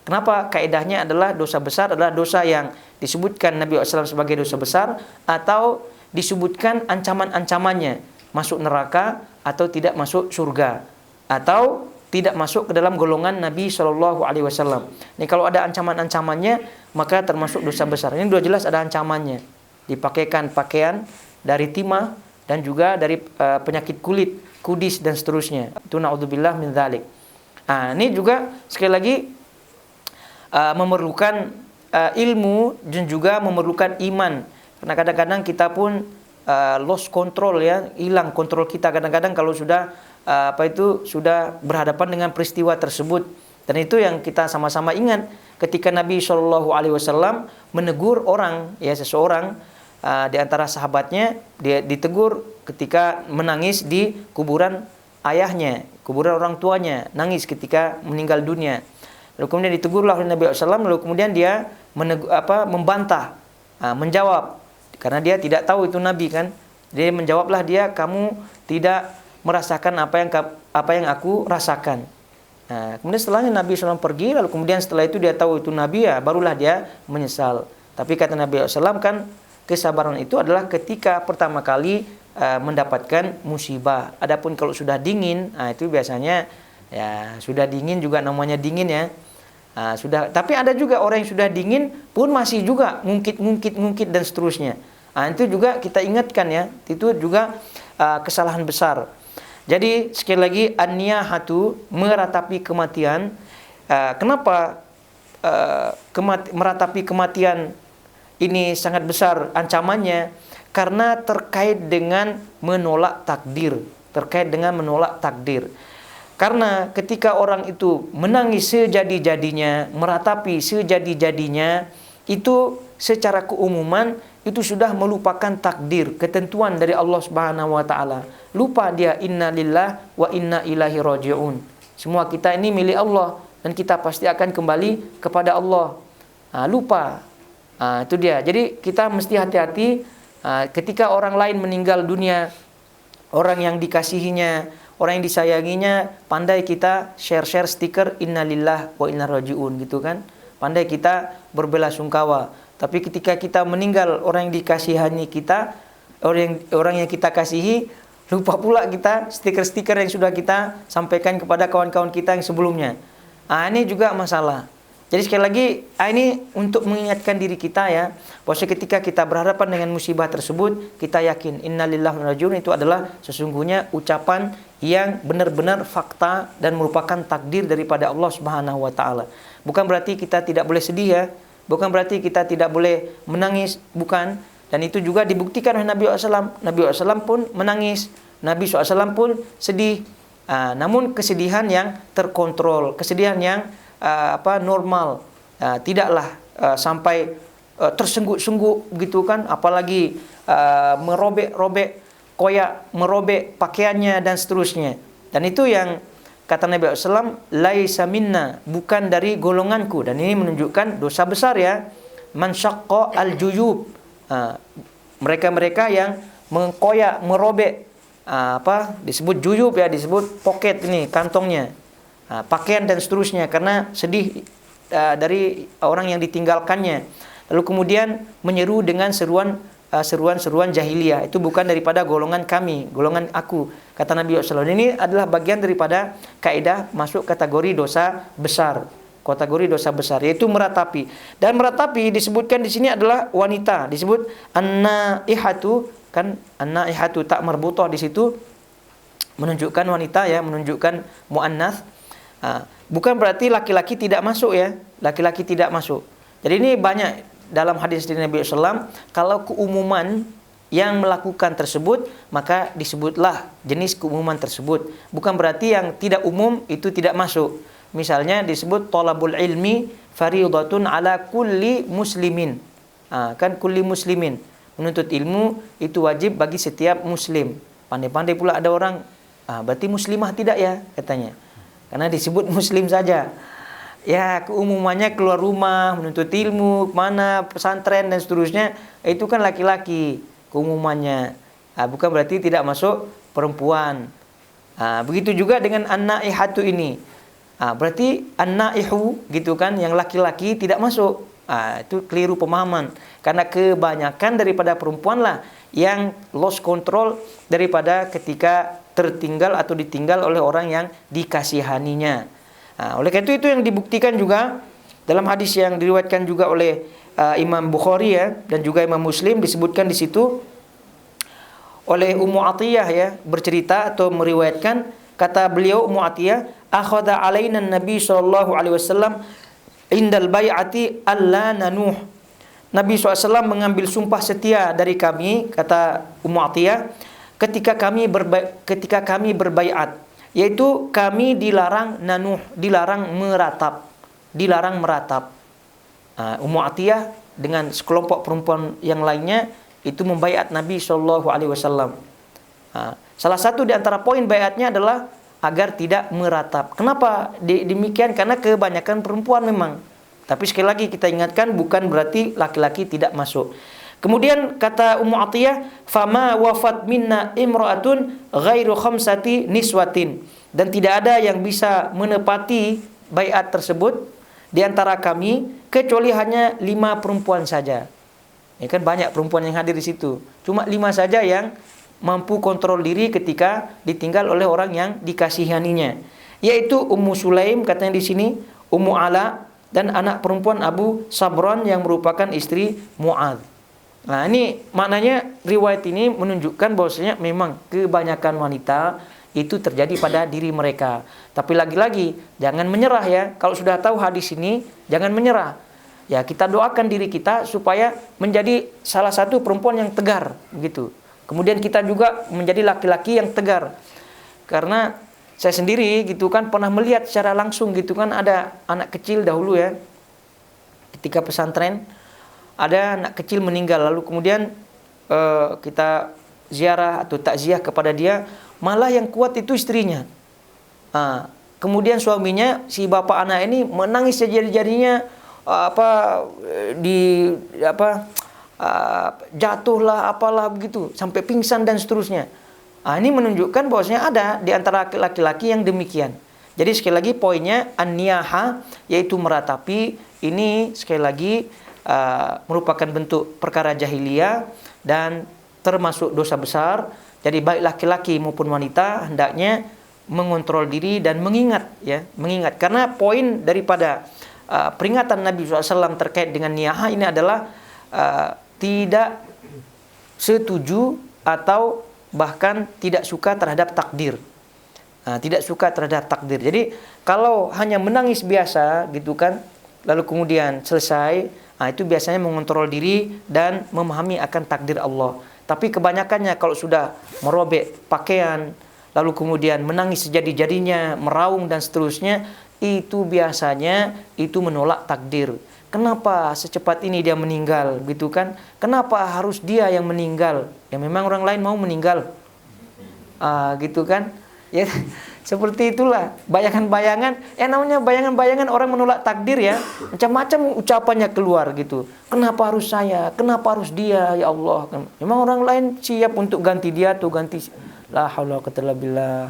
Kenapa? Kaidahnya adalah dosa besar adalah dosa yang disebutkan Nabi SAW sebagai dosa besar, atau disebutkan ancaman-ancamannya, masuk neraka atau tidak masuk surga, atau tidak masuk ke dalam golongan Nabi SAW. Ini kalau ada ancaman-ancamannya, maka termasuk dosa besar. Ini sudah jelas ada ancamannya. Dipakaikan pakaian dari timah dan juga dari penyakit kulit, kudis dan seterusnya. Itu naudzubillah min dzalik. Nah, ini juga sekali lagi memerlukan ilmu dan juga memerlukan iman. Karena kadang-kadang kita pun lost control, ya, hilang kontrol kita kadang-kadang kalau sudah sudah berhadapan dengan peristiwa tersebut. Dan itu yang kita sama-sama ingat ketika Nabi SAW menegur orang, ya, seseorang di antara sahabatnya, dia ditegur ketika menangis di kuburan ayahnya, kuburan orang tuanya, nangis ketika meninggal dunia. Lalu kemudian ditegurlah oleh Nabi SAW, lalu kemudian dia membantah, menjawab, karena dia tidak tahu itu Nabi kan. Dia menjawablah dia, kamu tidak merasakan apa yang aku rasakan. Nah, kemudian setelahnya Nabi SAW pergi, lalu kemudian setelah itu dia tahu itu Nabi, ya barulah dia menyesal. Tapi kata Nabi SAW kan, kesabaran itu adalah ketika pertama kali mendapatkan musibah. Adapun kalau sudah dingin, nah itu biasanya ya sudah dingin juga namanya dingin, ya. Nah, sudah. Tapi ada juga orang yang sudah dingin pun masih juga ngungkit dan seterusnya. Nah, itu juga kita ingatkan, ya, itu juga kesalahan besar. Jadi sekali lagi, an-niyahatu, meratapi kematian. Kenapa meratapi kematian ini sangat besar ancamannya? Karena terkait dengan menolak takdir, terkait dengan menolak takdir. Karena ketika orang itu menangis sejadi-jadinya, meratapi sejadi-jadinya, itu secara keumuman itu sudah melupakan takdir, ketentuan dari Allah Subhanahu wa taala. Lupa dia, inna lillah wa inna ilaihi raji'un. Semua kita ini milik Allah dan kita pasti akan kembali kepada Allah. Lupa. Itu dia. Jadi kita mesti hati-hati ketika orang lain meninggal dunia, orang yang dikasihinya, orang yang disayanginya, pandai kita share stiker innalillah wa inna raji'un gitu kan. Pandai kita berbelasungkawa. Tapi ketika kita meninggal, orang yang dikasihani kita, orang yang kita kasihi, lupa pula kita stiker-stiker yang sudah kita sampaikan kepada kawan-kawan kita yang sebelumnya. Ini juga masalah. Jadi sekali lagi, ini untuk mengingatkan diri kita, ya, bahwa ketika kita berhadapan dengan musibah tersebut, kita yakin innalillahi wa inna ilaihi raji'un itu adalah sesungguhnya ucapan yang benar-benar fakta dan merupakan takdir daripada Allah Subhanahu wa taala. Bukan berarti kita tidak boleh sedih, ya. Bukan berarti kita tidak boleh menangis, bukan. Dan itu juga dibuktikan oleh Nabi SAW. Nabi SAW pun menangis, Nabi SAW pun sedih. Namun kesedihan yang terkontrol, kesedihan yang normal, tidaklah sampai tersengguk-sengguk gitu kan, apalagi merobek-robek koyak, merobek pakaiannya dan seterusnya. Dan itu yang kata Nabi SAW, laisa minna, bukan dari golonganku. Dan ini menunjukkan dosa besar, ya. Man syaqqa al-juyub, mereka-mereka yang mengkoyak, merobek disebut juyub, ya, disebut pocket ini, kantongnya, pakaian dan seterusnya, karena sedih dari orang yang ditinggalkannya. Lalu kemudian menyeru dengan seruan jahiliyah, itu bukan daripada golongan kami, golongan aku, kata Nabi SAW. Ini adalah bagian daripada kaidah masuk kategori dosa besar, kategori dosa besar, yaitu meratapi. Dan meratapi disebutkan di sini adalah wanita, disebut an-naihatu, kan, an-naihatu tak marbuthah di situ, menunjukkan wanita ya, menunjukkan muannats. Bukan berarti laki-laki tidak masuk ya, laki-laki tidak masuk. Jadi ini banyak dalam hadis dari Nabi SAW, kalau keumuman yang melakukan tersebut, maka disebutlah jenis keumuman tersebut. Bukan berarti yang tidak umum itu tidak masuk. Misalnya disebut thalabul ilmi fariidatun ala kulli muslimin. Kan kulli muslimin. Menuntut ilmu itu wajib bagi setiap muslim. Pandai-pandai pula ada orang, berarti muslimah tidak ya katanya. Karena disebut muslim saja. Ya, keumumannya keluar rumah, menuntut ilmu, mana pesantren dan seterusnya, itu kan laki-laki keumumannya. Bukan berarti tidak masuk perempuan. Begitu juga dengan an-naihatu ini. Berarti an-naihu gitu kan, yang laki-laki tidak masuk. Itu keliru pemahaman. Karena kebanyakan daripada perempuan lah yang lost control daripada ketika tertinggal atau ditinggal oleh orang yang dikasihaninya. Oleh karena itu yang dibuktikan juga dalam hadis yang diriwayatkan juga oleh Imam Bukhari ya, dan juga Imam Muslim, disebutkan di situ oleh Ummu Atiyah ya, bercerita atau meriwayatkan, kata beliau Ummu Atiyah, akhadha alaina Nabi sallallahu alaihi wasallam indal bai'ati alla nanuh. Nabi SAW mengambil sumpah setia dari kami, kata Ummu Atiyah, ketika kami berbaiat, yaitu kami dilarang nanuh, dilarang meratap, Ummu Atiyah dengan sekelompok perempuan yang lainnya itu membaiat Nabi Shallallahu Alaihi Wasallam. Salah satu di antara poin baiatnya adalah agar tidak meratap. Kenapa demikian? Karena kebanyakan perempuan memang. Tapi sekali lagi kita ingatkan, bukan berarti laki-laki tidak masuk. Kemudian kata Ummu Atiyah, fama wafat minna imra'atun ghairu khamsati niswatin, dan tidak ada yang bisa menepati baiat tersebut di antara kami kecuali hanya 5 perempuan saja. Ya kan banyak perempuan yang hadir di situ. Cuma 5 saja yang mampu kontrol diri ketika ditinggal oleh orang yang dikasihaninya. Yaitu Ummu Sulaim katanya di sini, Ummu Ala, dan anak perempuan Abu Sabran yang merupakan istri Mu'adz. Nah, ini maknanya riwayat ini menunjukkan bahwasanya memang kebanyakan wanita itu terjadi pada diri mereka. Tapi lagi-lagi jangan menyerah ya. Kalau sudah tahu hadis ini, jangan menyerah. Ya, kita doakan diri kita supaya menjadi salah satu perempuan yang tegar begitu. Kemudian kita juga menjadi laki-laki yang tegar. Karena saya sendiri gitu kan pernah melihat secara langsung gitu kan, ada anak kecil dahulu ya, ketika pesantren ada anak kecil meninggal, lalu kemudian kita ziarah atau takziah kepada dia, malah yang kuat itu istrinya. Kemudian suaminya, si bapak anak ini menangis sejadi-jadinya, jatuhlah apalah begitu sampai pingsan dan seterusnya. Ini menunjukkan bahwasanya ada di antara laki-laki yang demikian. Jadi sekali lagi poinnya an-niyaha, yaitu meratapi, ini sekali lagi merupakan bentuk perkara jahiliyah dan termasuk dosa besar. Jadi baik laki-laki maupun wanita hendaknya mengontrol diri dan mengingat ya, mengingat, karena poin daripada peringatan Nabi SAW terkait dengan niyaha ini adalah tidak setuju atau bahkan tidak suka terhadap takdir. Tidak suka terhadap takdir. Jadi kalau hanya menangis biasa gitu kan, lalu kemudian selesai, itu biasanya mengontrol diri dan memahami akan takdir Allah. Tapi kebanyakannya kalau sudah merobek pakaian, lalu kemudian menangis sejadi-jadinya, meraung dan seterusnya, itu biasanya itu menolak takdir. Kenapa secepat ini dia meninggal gitu kan? Kenapa harus dia yang meninggal? Ya memang orang lain mau meninggal. Gitu kan? Ya seperti itulah bayangan-bayangan. Namanya bayangan-bayangan orang menolak takdir ya. Macam-macam ucapannya keluar gitu. Kenapa harus saya? Kenapa harus dia? Ya Allah. Memang orang lain siap untuk ganti dia tuh, ganti. La haula wa quwwata illa billah.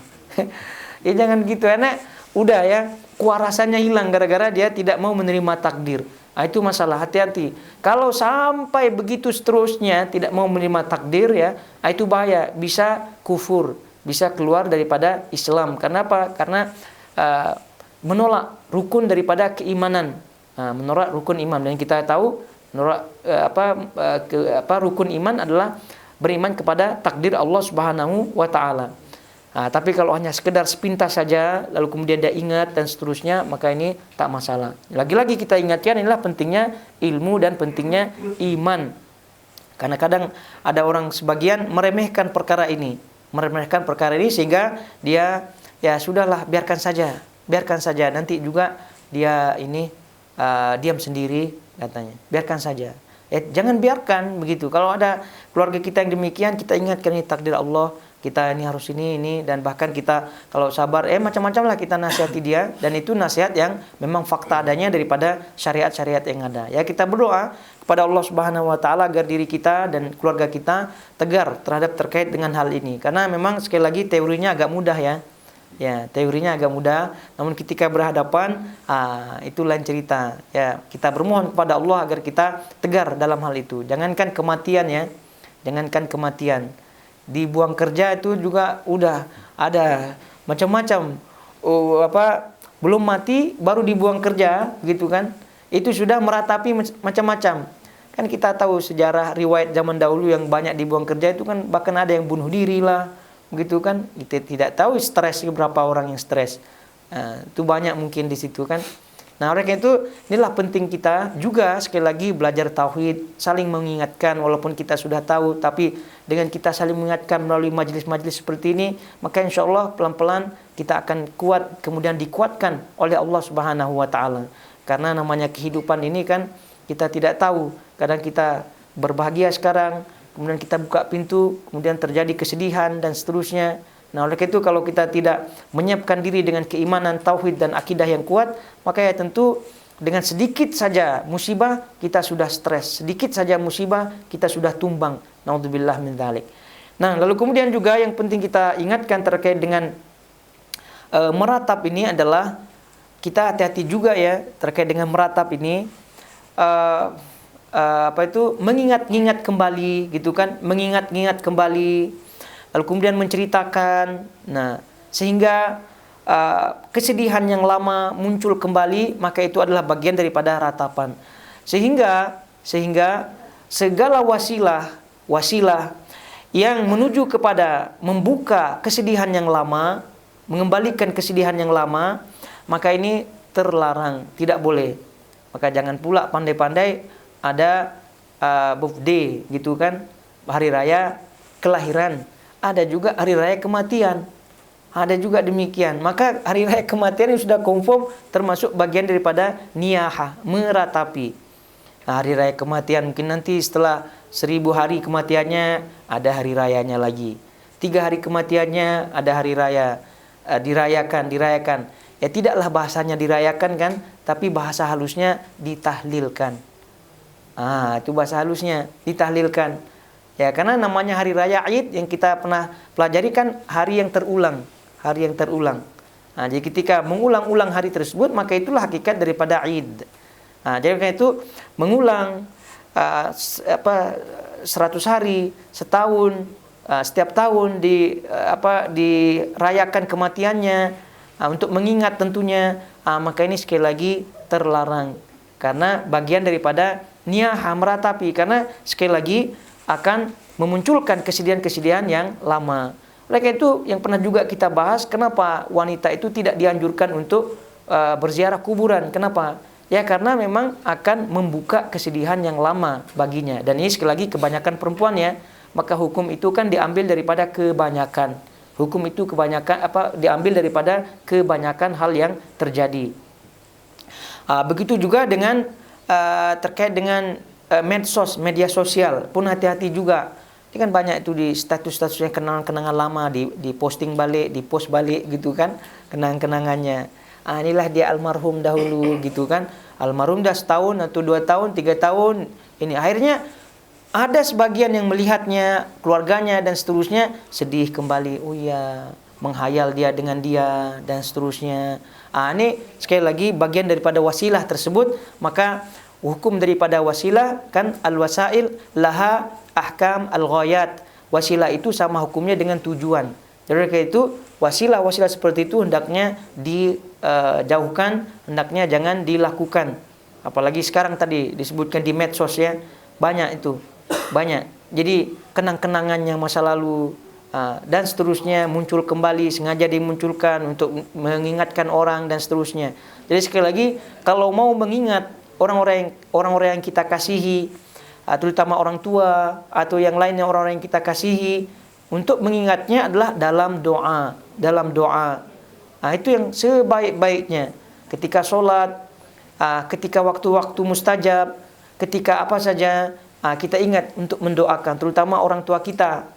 Ya jangan gitu enak. Udah ya, kewarasannya hilang gara-gara dia tidak mau menerima takdir. Itu masalah, hati-hati. Kalau sampai begitu seterusnya tidak mau menerima takdir ya, itu bahaya, bisa kufur, bisa keluar daripada Islam. Kenapa? Karena menolak rukun daripada keimanan, menolak rukun iman. Dan kita tahu menolak rukun iman adalah beriman kepada takdir Allah Subhanahu wa taala. Tapi kalau hanya sekedar sepintas saja, lalu kemudian dia ingat dan seterusnya, maka ini tak masalah. Lagi-lagi kita ingatkan, inilah pentingnya ilmu dan pentingnya iman. Karena kadang ada orang sebagian meremehkan perkara ini, sehingga dia ya sudahlah, biarkan saja, nanti juga dia ini diam sendiri katanya, biarkan saja. Jangan biarkan begitu. Kalau ada keluarga kita yang demikian, kita ingatkan ini takdir Allah, kita ini harus ini, dan bahkan kita kalau sabar, macam-macam lah kita nasihati dia, dan itu nasihat yang memang fakta adanya daripada syariat-syariat yang ada. Ya, kita berdoa kepada Allah Subhanahu wa taala agar diri kita dan keluarga kita tegar terhadap terkait dengan hal ini. Karena memang sekali lagi teorinya agak mudah ya. Ya, teorinya agak mudah, namun ketika berhadapan, itu lain cerita. Ya, kita bermohon kepada Allah agar kita tegar dalam hal itu. Jangankan kematian ya. Jangankan kematian. Dibuang kerja itu juga udah ada macam-macam. Belum mati baru dibuang kerja gitu kan. Itu sudah meratapi macam-macam. Kan kita tahu sejarah riwayat zaman dahulu yang banyak dibuang kerja itu kan, bahkan ada yang bunuh diri lah gitu kan. Kita tidak tahu stres berapa orang yang stres. Itu banyak mungkin di situ kan. Nah, oleh karena itu inilah penting kita juga sekali lagi belajar tauhid, saling mengingatkan walaupun kita sudah tahu, tapi dengan kita saling mengingatkan melalui majelis-majelis seperti ini, maka insya Allah pelan-pelan kita akan kuat, kemudian dikuatkan oleh Allah Subhanahu wa taala. Karena namanya kehidupan ini kan kita tidak tahu, kadang kita berbahagia sekarang, kemudian kita buka pintu, kemudian terjadi kesedihan dan seterusnya. Nah, oleh itu kalau kita tidak menyiapkan diri dengan keimanan, tauhid dan akidah yang kuat, maka ya tentu dengan sedikit saja musibah kita sudah stres, sedikit saja musibah kita sudah tumbang. Naudzubillah min dzalik. Nah, lalu kemudian juga yang penting kita ingatkan terkait dengan meratap ini adalah kita hati-hati juga ya terkait dengan meratap ini. Mengingat-ingat kembali gitu kan, mengingat-ingat kembali. Lalu kemudian menceritakan, sehingga kesedihan yang lama muncul kembali, maka itu adalah bagian daripada ratapan. Sehingga segala wasilah yang menuju kepada membuka kesedihan yang lama, mengembalikan kesedihan yang lama, maka ini terlarang, tidak boleh. Maka jangan pula pandai-pandai ada birthday gitu kan, hari raya kelahiran. Ada juga hari raya kematian. Ada juga demikian. Maka hari raya kematian ini sudah confirm termasuk bagian daripada niyahah, meratapi. Hari raya kematian mungkin nanti setelah 1000 hari kematiannya ada hari rayanya lagi. 3 hari kematiannya ada hari raya, dirayakan. Ya tidaklah bahasanya dirayakan kan, tapi bahasa halusnya ditahlilkan. Itu bahasa halusnya ditahlilkan. Ya, karena namanya hari raya Id yang kita pernah pelajari kan hari yang terulang. Jadi ketika mengulang-ulang hari tersebut, maka itulah hakikat daripada Id. Jadi karena itu mengulang 100 hari, setahun, setiap tahun dirayakan kematiannya untuk mengingat tentunya, maka ini sekali lagi terlarang. Karena bagian daripada niyah meratapi, karena sekali lagi akan memunculkan kesedihan-kesedihan yang lama. Oleh karena itu yang pernah juga kita bahas, kenapa wanita itu tidak dianjurkan untuk berziarah kuburan. Kenapa? Ya karena memang akan membuka kesedihan yang lama baginya. Dan ini sekali lagi kebanyakan perempuan ya. Maka hukum itu kan diambil daripada kebanyakan. Hukum itu diambil daripada kebanyakan hal yang terjadi. Begitu juga dengan terkait dengan medsos, media sosial pun hati-hati juga. Ini kan banyak itu di status-statusnya kenangan-kenangan lama di posting balik, di post balik gitu kan, kenangan-kenangannya. Inilah dia almarhum dahulu gitu kan. Almarhum dah setahun atau 2 tahun, 3 tahun. Ini akhirnya ada sebagian yang melihatnya, keluarganya dan seterusnya sedih kembali. Oh ya, menghayal dia dengan dia dan seterusnya. Ini sekali lagi bagian daripada wasilah tersebut. Maka hukum daripada wasilah kan al-wasail laha ahkam al-ghayat. Wasilah itu sama hukumnya dengan tujuan. Jadi karena itu wasilah-wasilah seperti itu hendaknya dijauhkan, hendaknya jangan dilakukan. Apalagi sekarang tadi disebutkan di medsos ya, banyak itu. Banyak. Jadi kenang-kenangan yang masa lalu dan seterusnya, muncul kembali, sengaja dimunculkan untuk mengingatkan orang dan seterusnya. Jadi sekali lagi, kalau mau mengingat orang-orang yang kita kasihi, terutama orang tua atau yang lainnya orang-orang yang kita kasihi, untuk mengingatnya adalah dalam doa. Itu yang sebaik-baiknya. Ketika sholat, ketika waktu-waktu mustajab, ketika apa saja, kita ingat untuk mendoakan, terutama orang tua kita.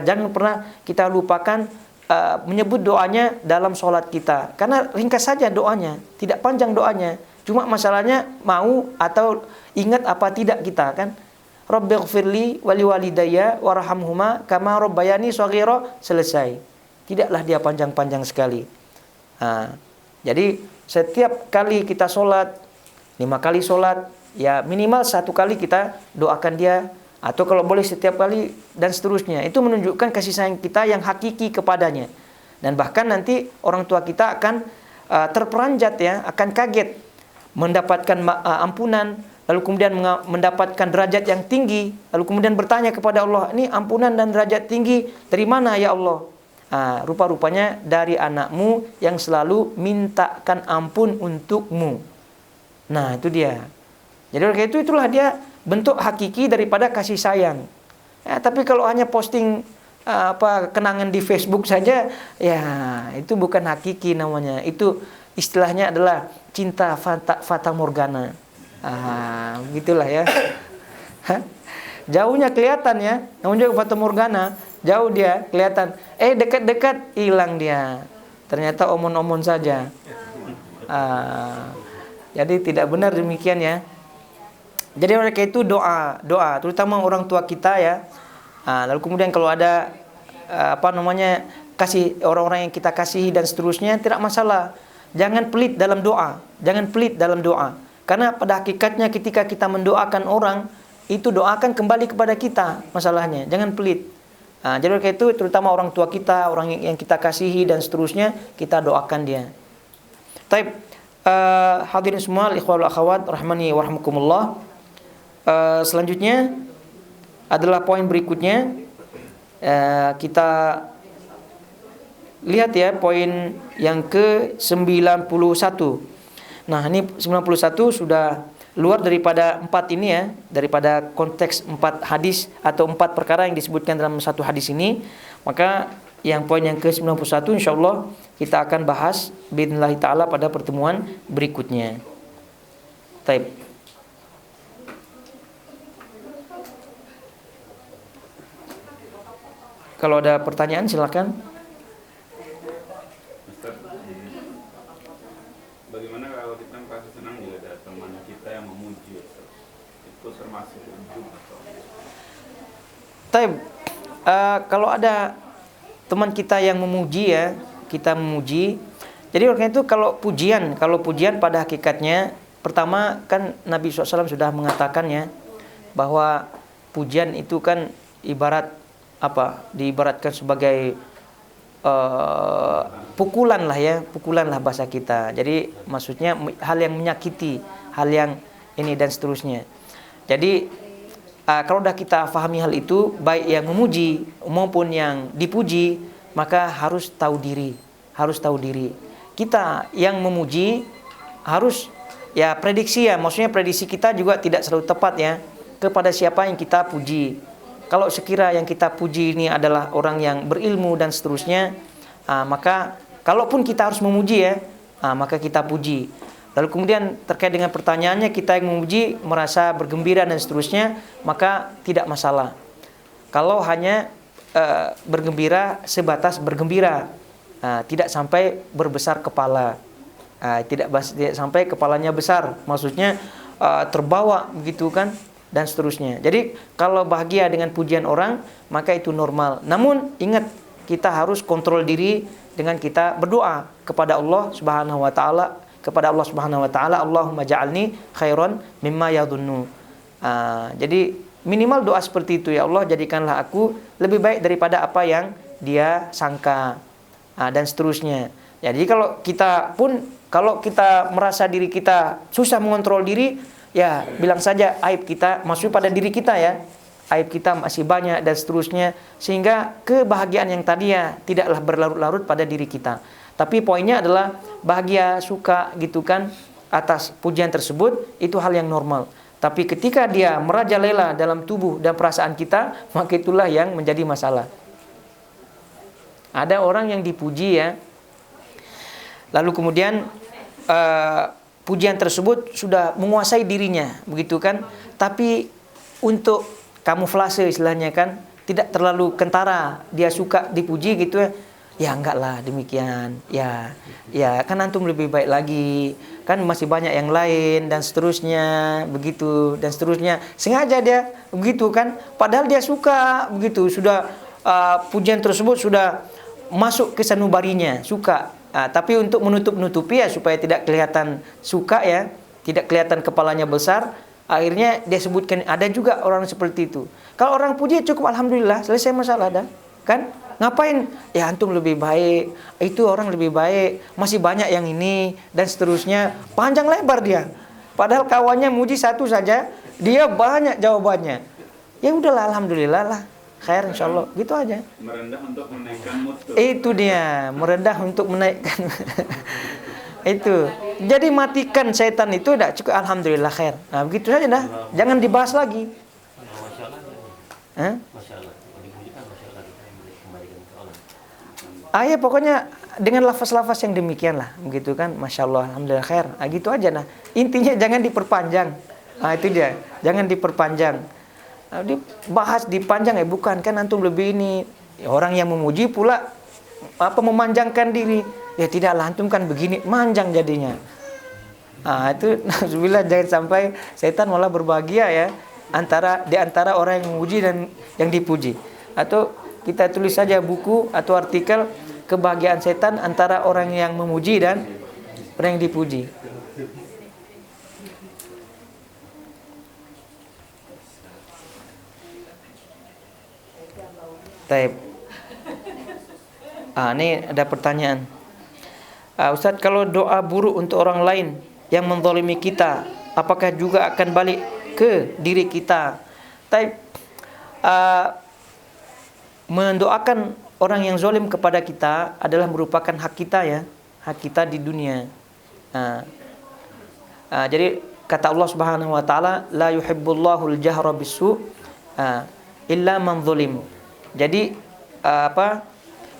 Jangan pernah kita lupakan menyebut doanya dalam sholat kita. Karena ringkas saja doanya, tidak panjang doanya. Cuma masalahnya mau atau ingat apa tidak kita, kan? Rabbighfirli wali walidayya warhamhuma kama rabbayani shaghira, selesai. Tidaklah dia panjang-panjang sekali. Jadi setiap kali kita sholat, 5 kali sholat, ya minimal 1 kali kita doakan dia, atau kalau boleh setiap kali dan seterusnya. Itu menunjukkan kasih sayang kita yang hakiki kepadanya. Dan bahkan nanti orang tua kita akan terperanjat, ya, akan kaget mendapatkan ampunan, lalu kemudian mendapatkan derajat yang tinggi, lalu kemudian bertanya kepada Allah, ini ampunan dan derajat tinggi dari mana ya Allah? Rupa-rupanya dari anakmu yang selalu mintakan ampun untukmu. Nah, itu dia. Jadi oleh itulah dia bentuk hakiki daripada kasih sayang. Tapi kalau hanya posting kenangan di Facebook saja, ya itu bukan hakiki namanya. Itu istilahnya adalah cinta fata morgana. Begitulah ya. Jauhnya kelihatan ya, namun juga fata morgana. Jauh dia kelihatan, dekat-dekat hilang dia. Ternyata omon-omon saja. Jadi tidak benar demikian ya. Jadi mereka itu doa, terutama orang tua kita ya. Lalu kemudian kalau ada kasih orang-orang yang kita kasihi dan seterusnya, tidak masalah. Jangan pelit dalam doa, Karena pada hakikatnya ketika kita mendoakan orang, itu doakan kembali kepada kita masalahnya. Jangan pelit. Jadi mereka itu terutama orang tua kita, orang yang kita kasihi dan seterusnya, kita doakan dia. Taib, hadirin semua, ikhwal akhwat rahmani wa rahmukumullah. Selanjutnya adalah poin berikutnya. Kita lihat ya poin yang ke-91. Nah, ini 91 sudah luar daripada 4 ini ya, daripada konteks 4 hadis atau 4 perkara yang disebutkan dalam satu hadis ini. Maka yang poin yang ke-91 insyaallah kita akan bahas biidznillah taala pada pertemuan berikutnya. Taib. Kalau ada pertanyaan silakan. Bagaimana kalau kita merasa senang jika ada teman kita yang memuji, itu termasuk ujub atau? Taib. Kalau ada teman kita yang memuji ya, kita memuji. Jadi oleh itu kalau pujian pada hakikatnya, pertama kan Nabi SAW sudah mengatakan ya, bahwa pujian itu kan diibaratkan sebagai pukulan lah bahasa kita. Jadi maksudnya hal yang menyakiti, hal yang ini dan seterusnya. Jadi kalau sudah kita fahami hal itu, baik yang memuji maupun yang dipuji, maka harus tahu diri. Kita yang memuji harus ya prediksi ya, maksudnya prediksi kita juga tidak selalu tepat ya kepada siapa yang kita puji. Kalau sekira yang kita puji ini adalah orang yang berilmu dan seterusnya, maka kalaupun kita harus memuji ya, maka kita puji. Lalu kemudian terkait dengan pertanyaannya, kita yang memuji merasa bergembira dan seterusnya, maka tidak masalah. Kalau hanya bergembira sebatas bergembira, tidak sampai berbesar kepala, tidak sampai kepalanya besar, maksudnya terbawa begitu kan, dan seterusnya. Jadi kalau bahagia dengan pujian orang, maka itu normal. Namun ingat, kita harus kontrol diri dengan kita berdoa kepada Allah Subhanahu wa taala, Allahumma ja'alni khairan mimma yadhunnu. Jadi minimal doa seperti itu, ya Allah jadikanlah aku lebih baik daripada apa yang dia sangka, dan seterusnya. Jadi kalau kita merasa diri kita susah mengontrol diri, ya bilang saja aib kita, maksudnya pada diri kita ya. aib kita masih banyak dan seterusnya, sehingga kebahagiaan yang tadi ya tidaklah berlarut-larut pada diri kita. Tapi poinnya adalah bahagia, suka gitu kan atas pujian tersebut, itu hal yang normal. Tapi ketika dia merajalela dalam tubuh dan perasaan kita, maka itulah yang menjadi masalah. Ada orang yang dipuji ya, lalu kemudian pujian tersebut sudah menguasai dirinya, begitu kan? Tapi untuk kamuflase istilahnya kan, tidak terlalu kentara, dia suka dipuji gitu ya. Ya enggak lah demikian. Ya kan antum lebih baik lagi. Kan masih banyak yang lain dan seterusnya, begitu dan seterusnya. Sengaja dia begitu kan, padahal dia suka begitu, sudah pujian tersebut sudah masuk ke sanubarinya, suka. Tapi untuk menutup-nutupi ya supaya tidak kelihatan suka ya, tidak kelihatan kepalanya besar, akhirnya dia sebutkan. Ada juga orang seperti itu. Kalau orang puji cukup alhamdulillah, selesai masalah dah. Kan? Ngapain? Ya antum lebih baik, itu orang lebih baik, masih banyak yang ini dan seterusnya. Panjang lebar dia. Padahal kawannya muji satu saja, dia banyak jawabannya. Ya udahlah alhamdulillah lah. Khair insyaallah, gitu aja. Merendah untuk menaikkan mutu. Itu dia, merendah untuk menaikkan. Itu. Jadi matikan setan itu udah cukup alhamdulillah khair. Nah, begitu saja dah. Jangan dibahas lagi. Ya pokoknya dengan lafaz-lafaz yang demikian lah, begitu kan, masya Allah, alhamdulillah khair. Gitu aja nah. Intinya jangan diperpanjang. Itu dia, jangan diperpanjang. Dibahas dipanjang ya, bukan kan antum lebih ini. Orang yang memuji pula memanjangkan diri. Ya tidaklah, antum kan begini, manjang jadinya. Itu alhamdulillah, jangan sampai setan malah berbahagia ya di antara orang yang memuji dan yang dipuji. Atau kita tulis saja buku atau artikel kebahagiaan setan antara orang yang memuji dan orang yang dipuji. Taib. Ini ada pertanyaan. Ustaz, kalau doa buruk untuk orang lain yang menzalimi kita, apakah juga akan balik ke diri kita? Taib. Mendoakan orang yang zalim kepada kita adalah merupakan hak kita ya, hak kita di dunia. Jadi kata Allah Subhanahu wa taala, la yuhibbullahu al-jahra bisu illa man zalim. Jadi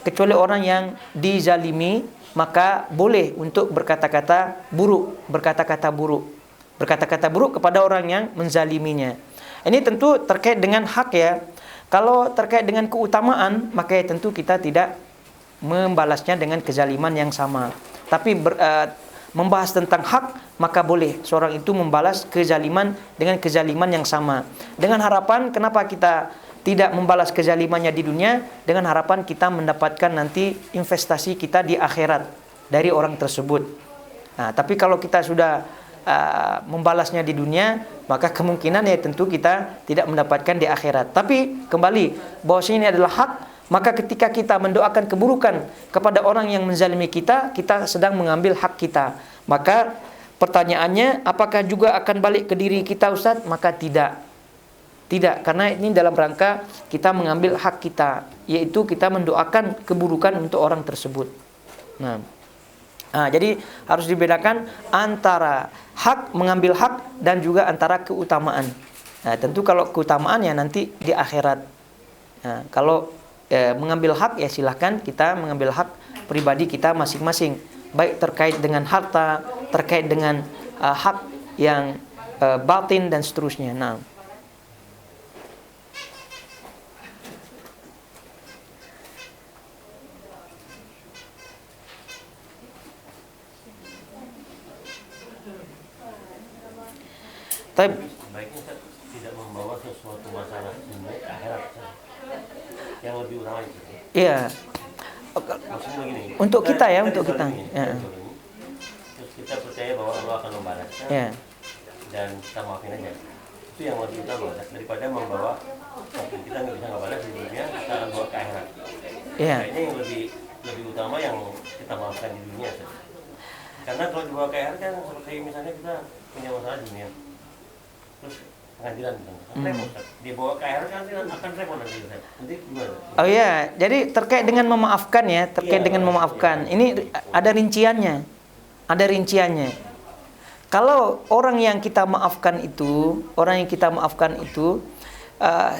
kecuali orang yang dizalimi, maka boleh untuk berkata-kata buruk kepada orang yang menzaliminya. Ini tentu terkait dengan hak ya. Kalau terkait dengan keutamaan, maka tentu kita tidak membalasnya dengan kezaliman yang sama. Tapi membahas tentang hak, maka boleh seorang itu membalas kezaliman dengan kezaliman yang sama. Dengan harapan, kenapa kita tidak membalas kezalimannya di dunia? Dengan harapan kita mendapatkan nanti investasi kita di akhirat dari orang tersebut. Tapi kalau kita sudah membalasnya di dunia, maka kemungkinan ya tentu kita tidak mendapatkan di akhirat. Tapi kembali, bahwasanya ini adalah hak, maka ketika kita mendoakan keburukan kepada orang yang menzalimi kita, kita sedang mengambil hak kita. Maka pertanyaannya, apakah juga akan balik ke diri kita Ustaz? Maka tidak, karena ini dalam rangka kita mengambil hak kita, yaitu kita mendoakan keburukan untuk orang tersebut. Jadi harus dibedakan antara hak, mengambil hak, dan juga antara keutamaan. Tentu kalau keutamaan ya nanti di akhirat. Kalau mengambil hak ya silahkan kita mengambil hak pribadi kita masing-masing, baik terkait dengan harta, terkait dengan hak yang batin dan seterusnya. Tapi baiknya tidak membawa sesuatu masalah dunia ke akhirat yang lebih utama itu. Iya. Maksudnya begini. Untuk kita ya, untuk kita. Ya. Terus kita percaya bahwa Allah akan membalasnya. Ya. Dan kita maafin aja. Itu yang lebih utama daripada membawa kita nggak bisa balas di dunia, kita akan bawa ke akhirat. Iya. Kayaknya yang lebih utama yang kita maafkan di dunia. Karena kalau dibawa ke akhirat kan seperti misalnya kita punya masalah di dunia. Terus pengadilan kan repot Ustaz. Dibawa ke akhirat kan akan repot nanti Ustaz. Nanti gimana? Oh iya, jadi terkait dengan memaafkan ya, terkait dengan memaafkan. Ini ada rinciannya. Ada rinciannya. Kalau orang yang kita maafkan itu,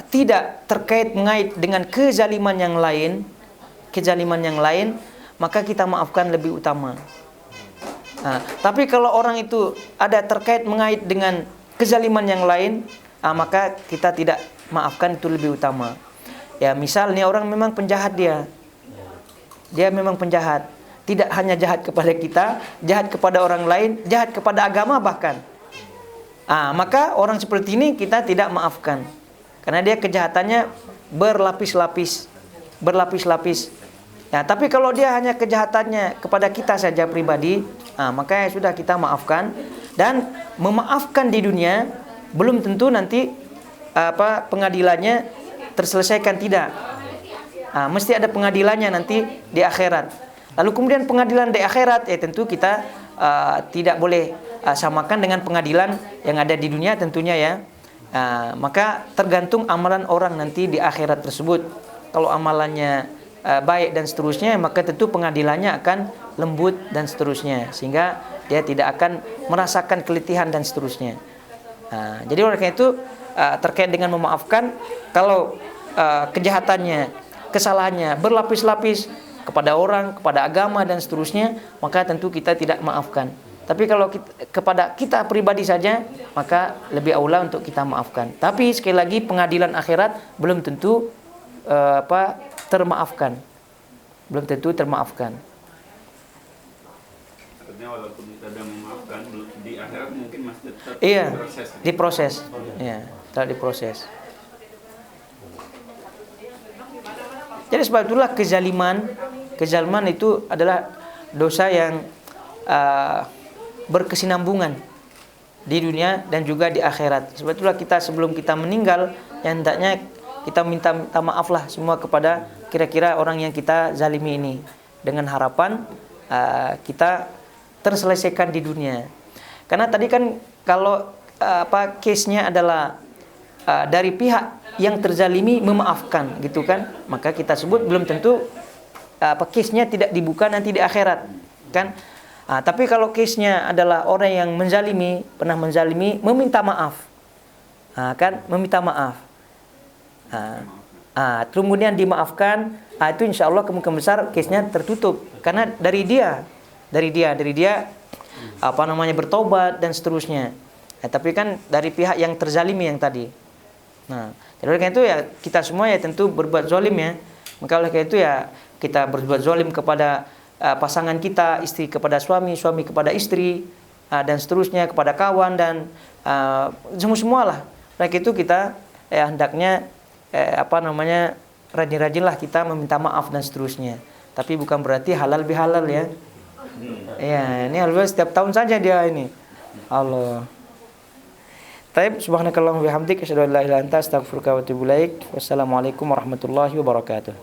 tidak terkait mengait dengan kezaliman yang lain, maka kita maafkan lebih utama. Nah, tapi kalau orang itu ada terkait mengait dengan kezaliman yang lain, maka kita tidak maafkan, itu lebih utama. Ya, misalnya orang memang penjahat dia memang penjahat, tidak hanya jahat kepada kita, jahat kepada orang lain, jahat kepada agama bahkan. Maka orang seperti ini kita tidak maafkan, karena dia kejahatannya berlapis-lapis. Ya, tapi kalau dia hanya kejahatannya kepada kita saja pribadi, maka ya sudah, kita maafkan. Dan memaafkan di dunia belum tentu nanti pengadilannya terselesaikan, tidak. Mesti ada pengadilannya nanti di akhirat. Lalu kemudian pengadilan di akhirat, ya tentu kita tidak boleh samakan dengan pengadilan yang ada di dunia tentunya ya. Maka tergantung amalan orang nanti di akhirat tersebut. Kalau amalannya baik dan seterusnya, maka tentu pengadilannya akan lembut dan seterusnya, sehingga dia tidak akan merasakan keletihan dan seterusnya. Jadi oleh karena itu terkait dengan memaafkan, kalau kejahatannya, kesalahannya berlapis-lapis kepada orang, kepada agama dan seterusnya, maka tentu kita tidak maafkan. Tapi kalau kepada kita pribadi saja, maka lebih aula untuk kita maafkan. Tapi sekali lagi, pengadilan akhirat belum tentu termaafkan. Belum tentu termaafkan. Artinya walaupun kita sudah memaafkan, di akhirat mungkin masih tetap diproses. Iya, tetap diproses. Jadi sebab itulah kezaliman itu adalah dosa yang berkesinambungan di dunia dan juga di akhirat. Sebab itulah kita sebelum kita meninggal, yang hendaknya kita minta maaf lah semua kepada kira-kira orang yang kita zalimi ini, dengan harapan kita terselesaikan di dunia. Karena tadi kan kalau case-nya adalah dari pihak yang terzalimi memaafkan gitu kan, maka kita sebut belum tentu case-nya tidak dibuka nanti di akhirat kan. Tapi kalau case-nya adalah orang yang pernah menzalimi, meminta maaf, kan, meminta maaf, kemudian dimaafkan, itu insya Allah kemungkinan besar case-nya tertutup, karena dari dia bertobat dan seterusnya. Tapi kan dari pihak yang terzalimi yang tadi. Jadi oleh karena itu ya kita semua ya tentu berbuat zalim ya. Maka oleh karena itu ya kita berbuat zalim kepada pasangan kita, istri kepada suami, suami kepada istri, dan seterusnya, kepada kawan dan semua-semualah. Oleh itu kita hendaknya rajin-rajinlah kita meminta maaf dan seterusnya. Tapi bukan berarti halal bihalal ya. Ya, ini halal setiap tahun saja dia ini. Allah. Taib, subhanakallahumma wa bihamdika asyhadu an la ilaha illa anta astaghfiruka wa atubu ilaik. Wassalamualaikum warahmatullahi wabarakatuh.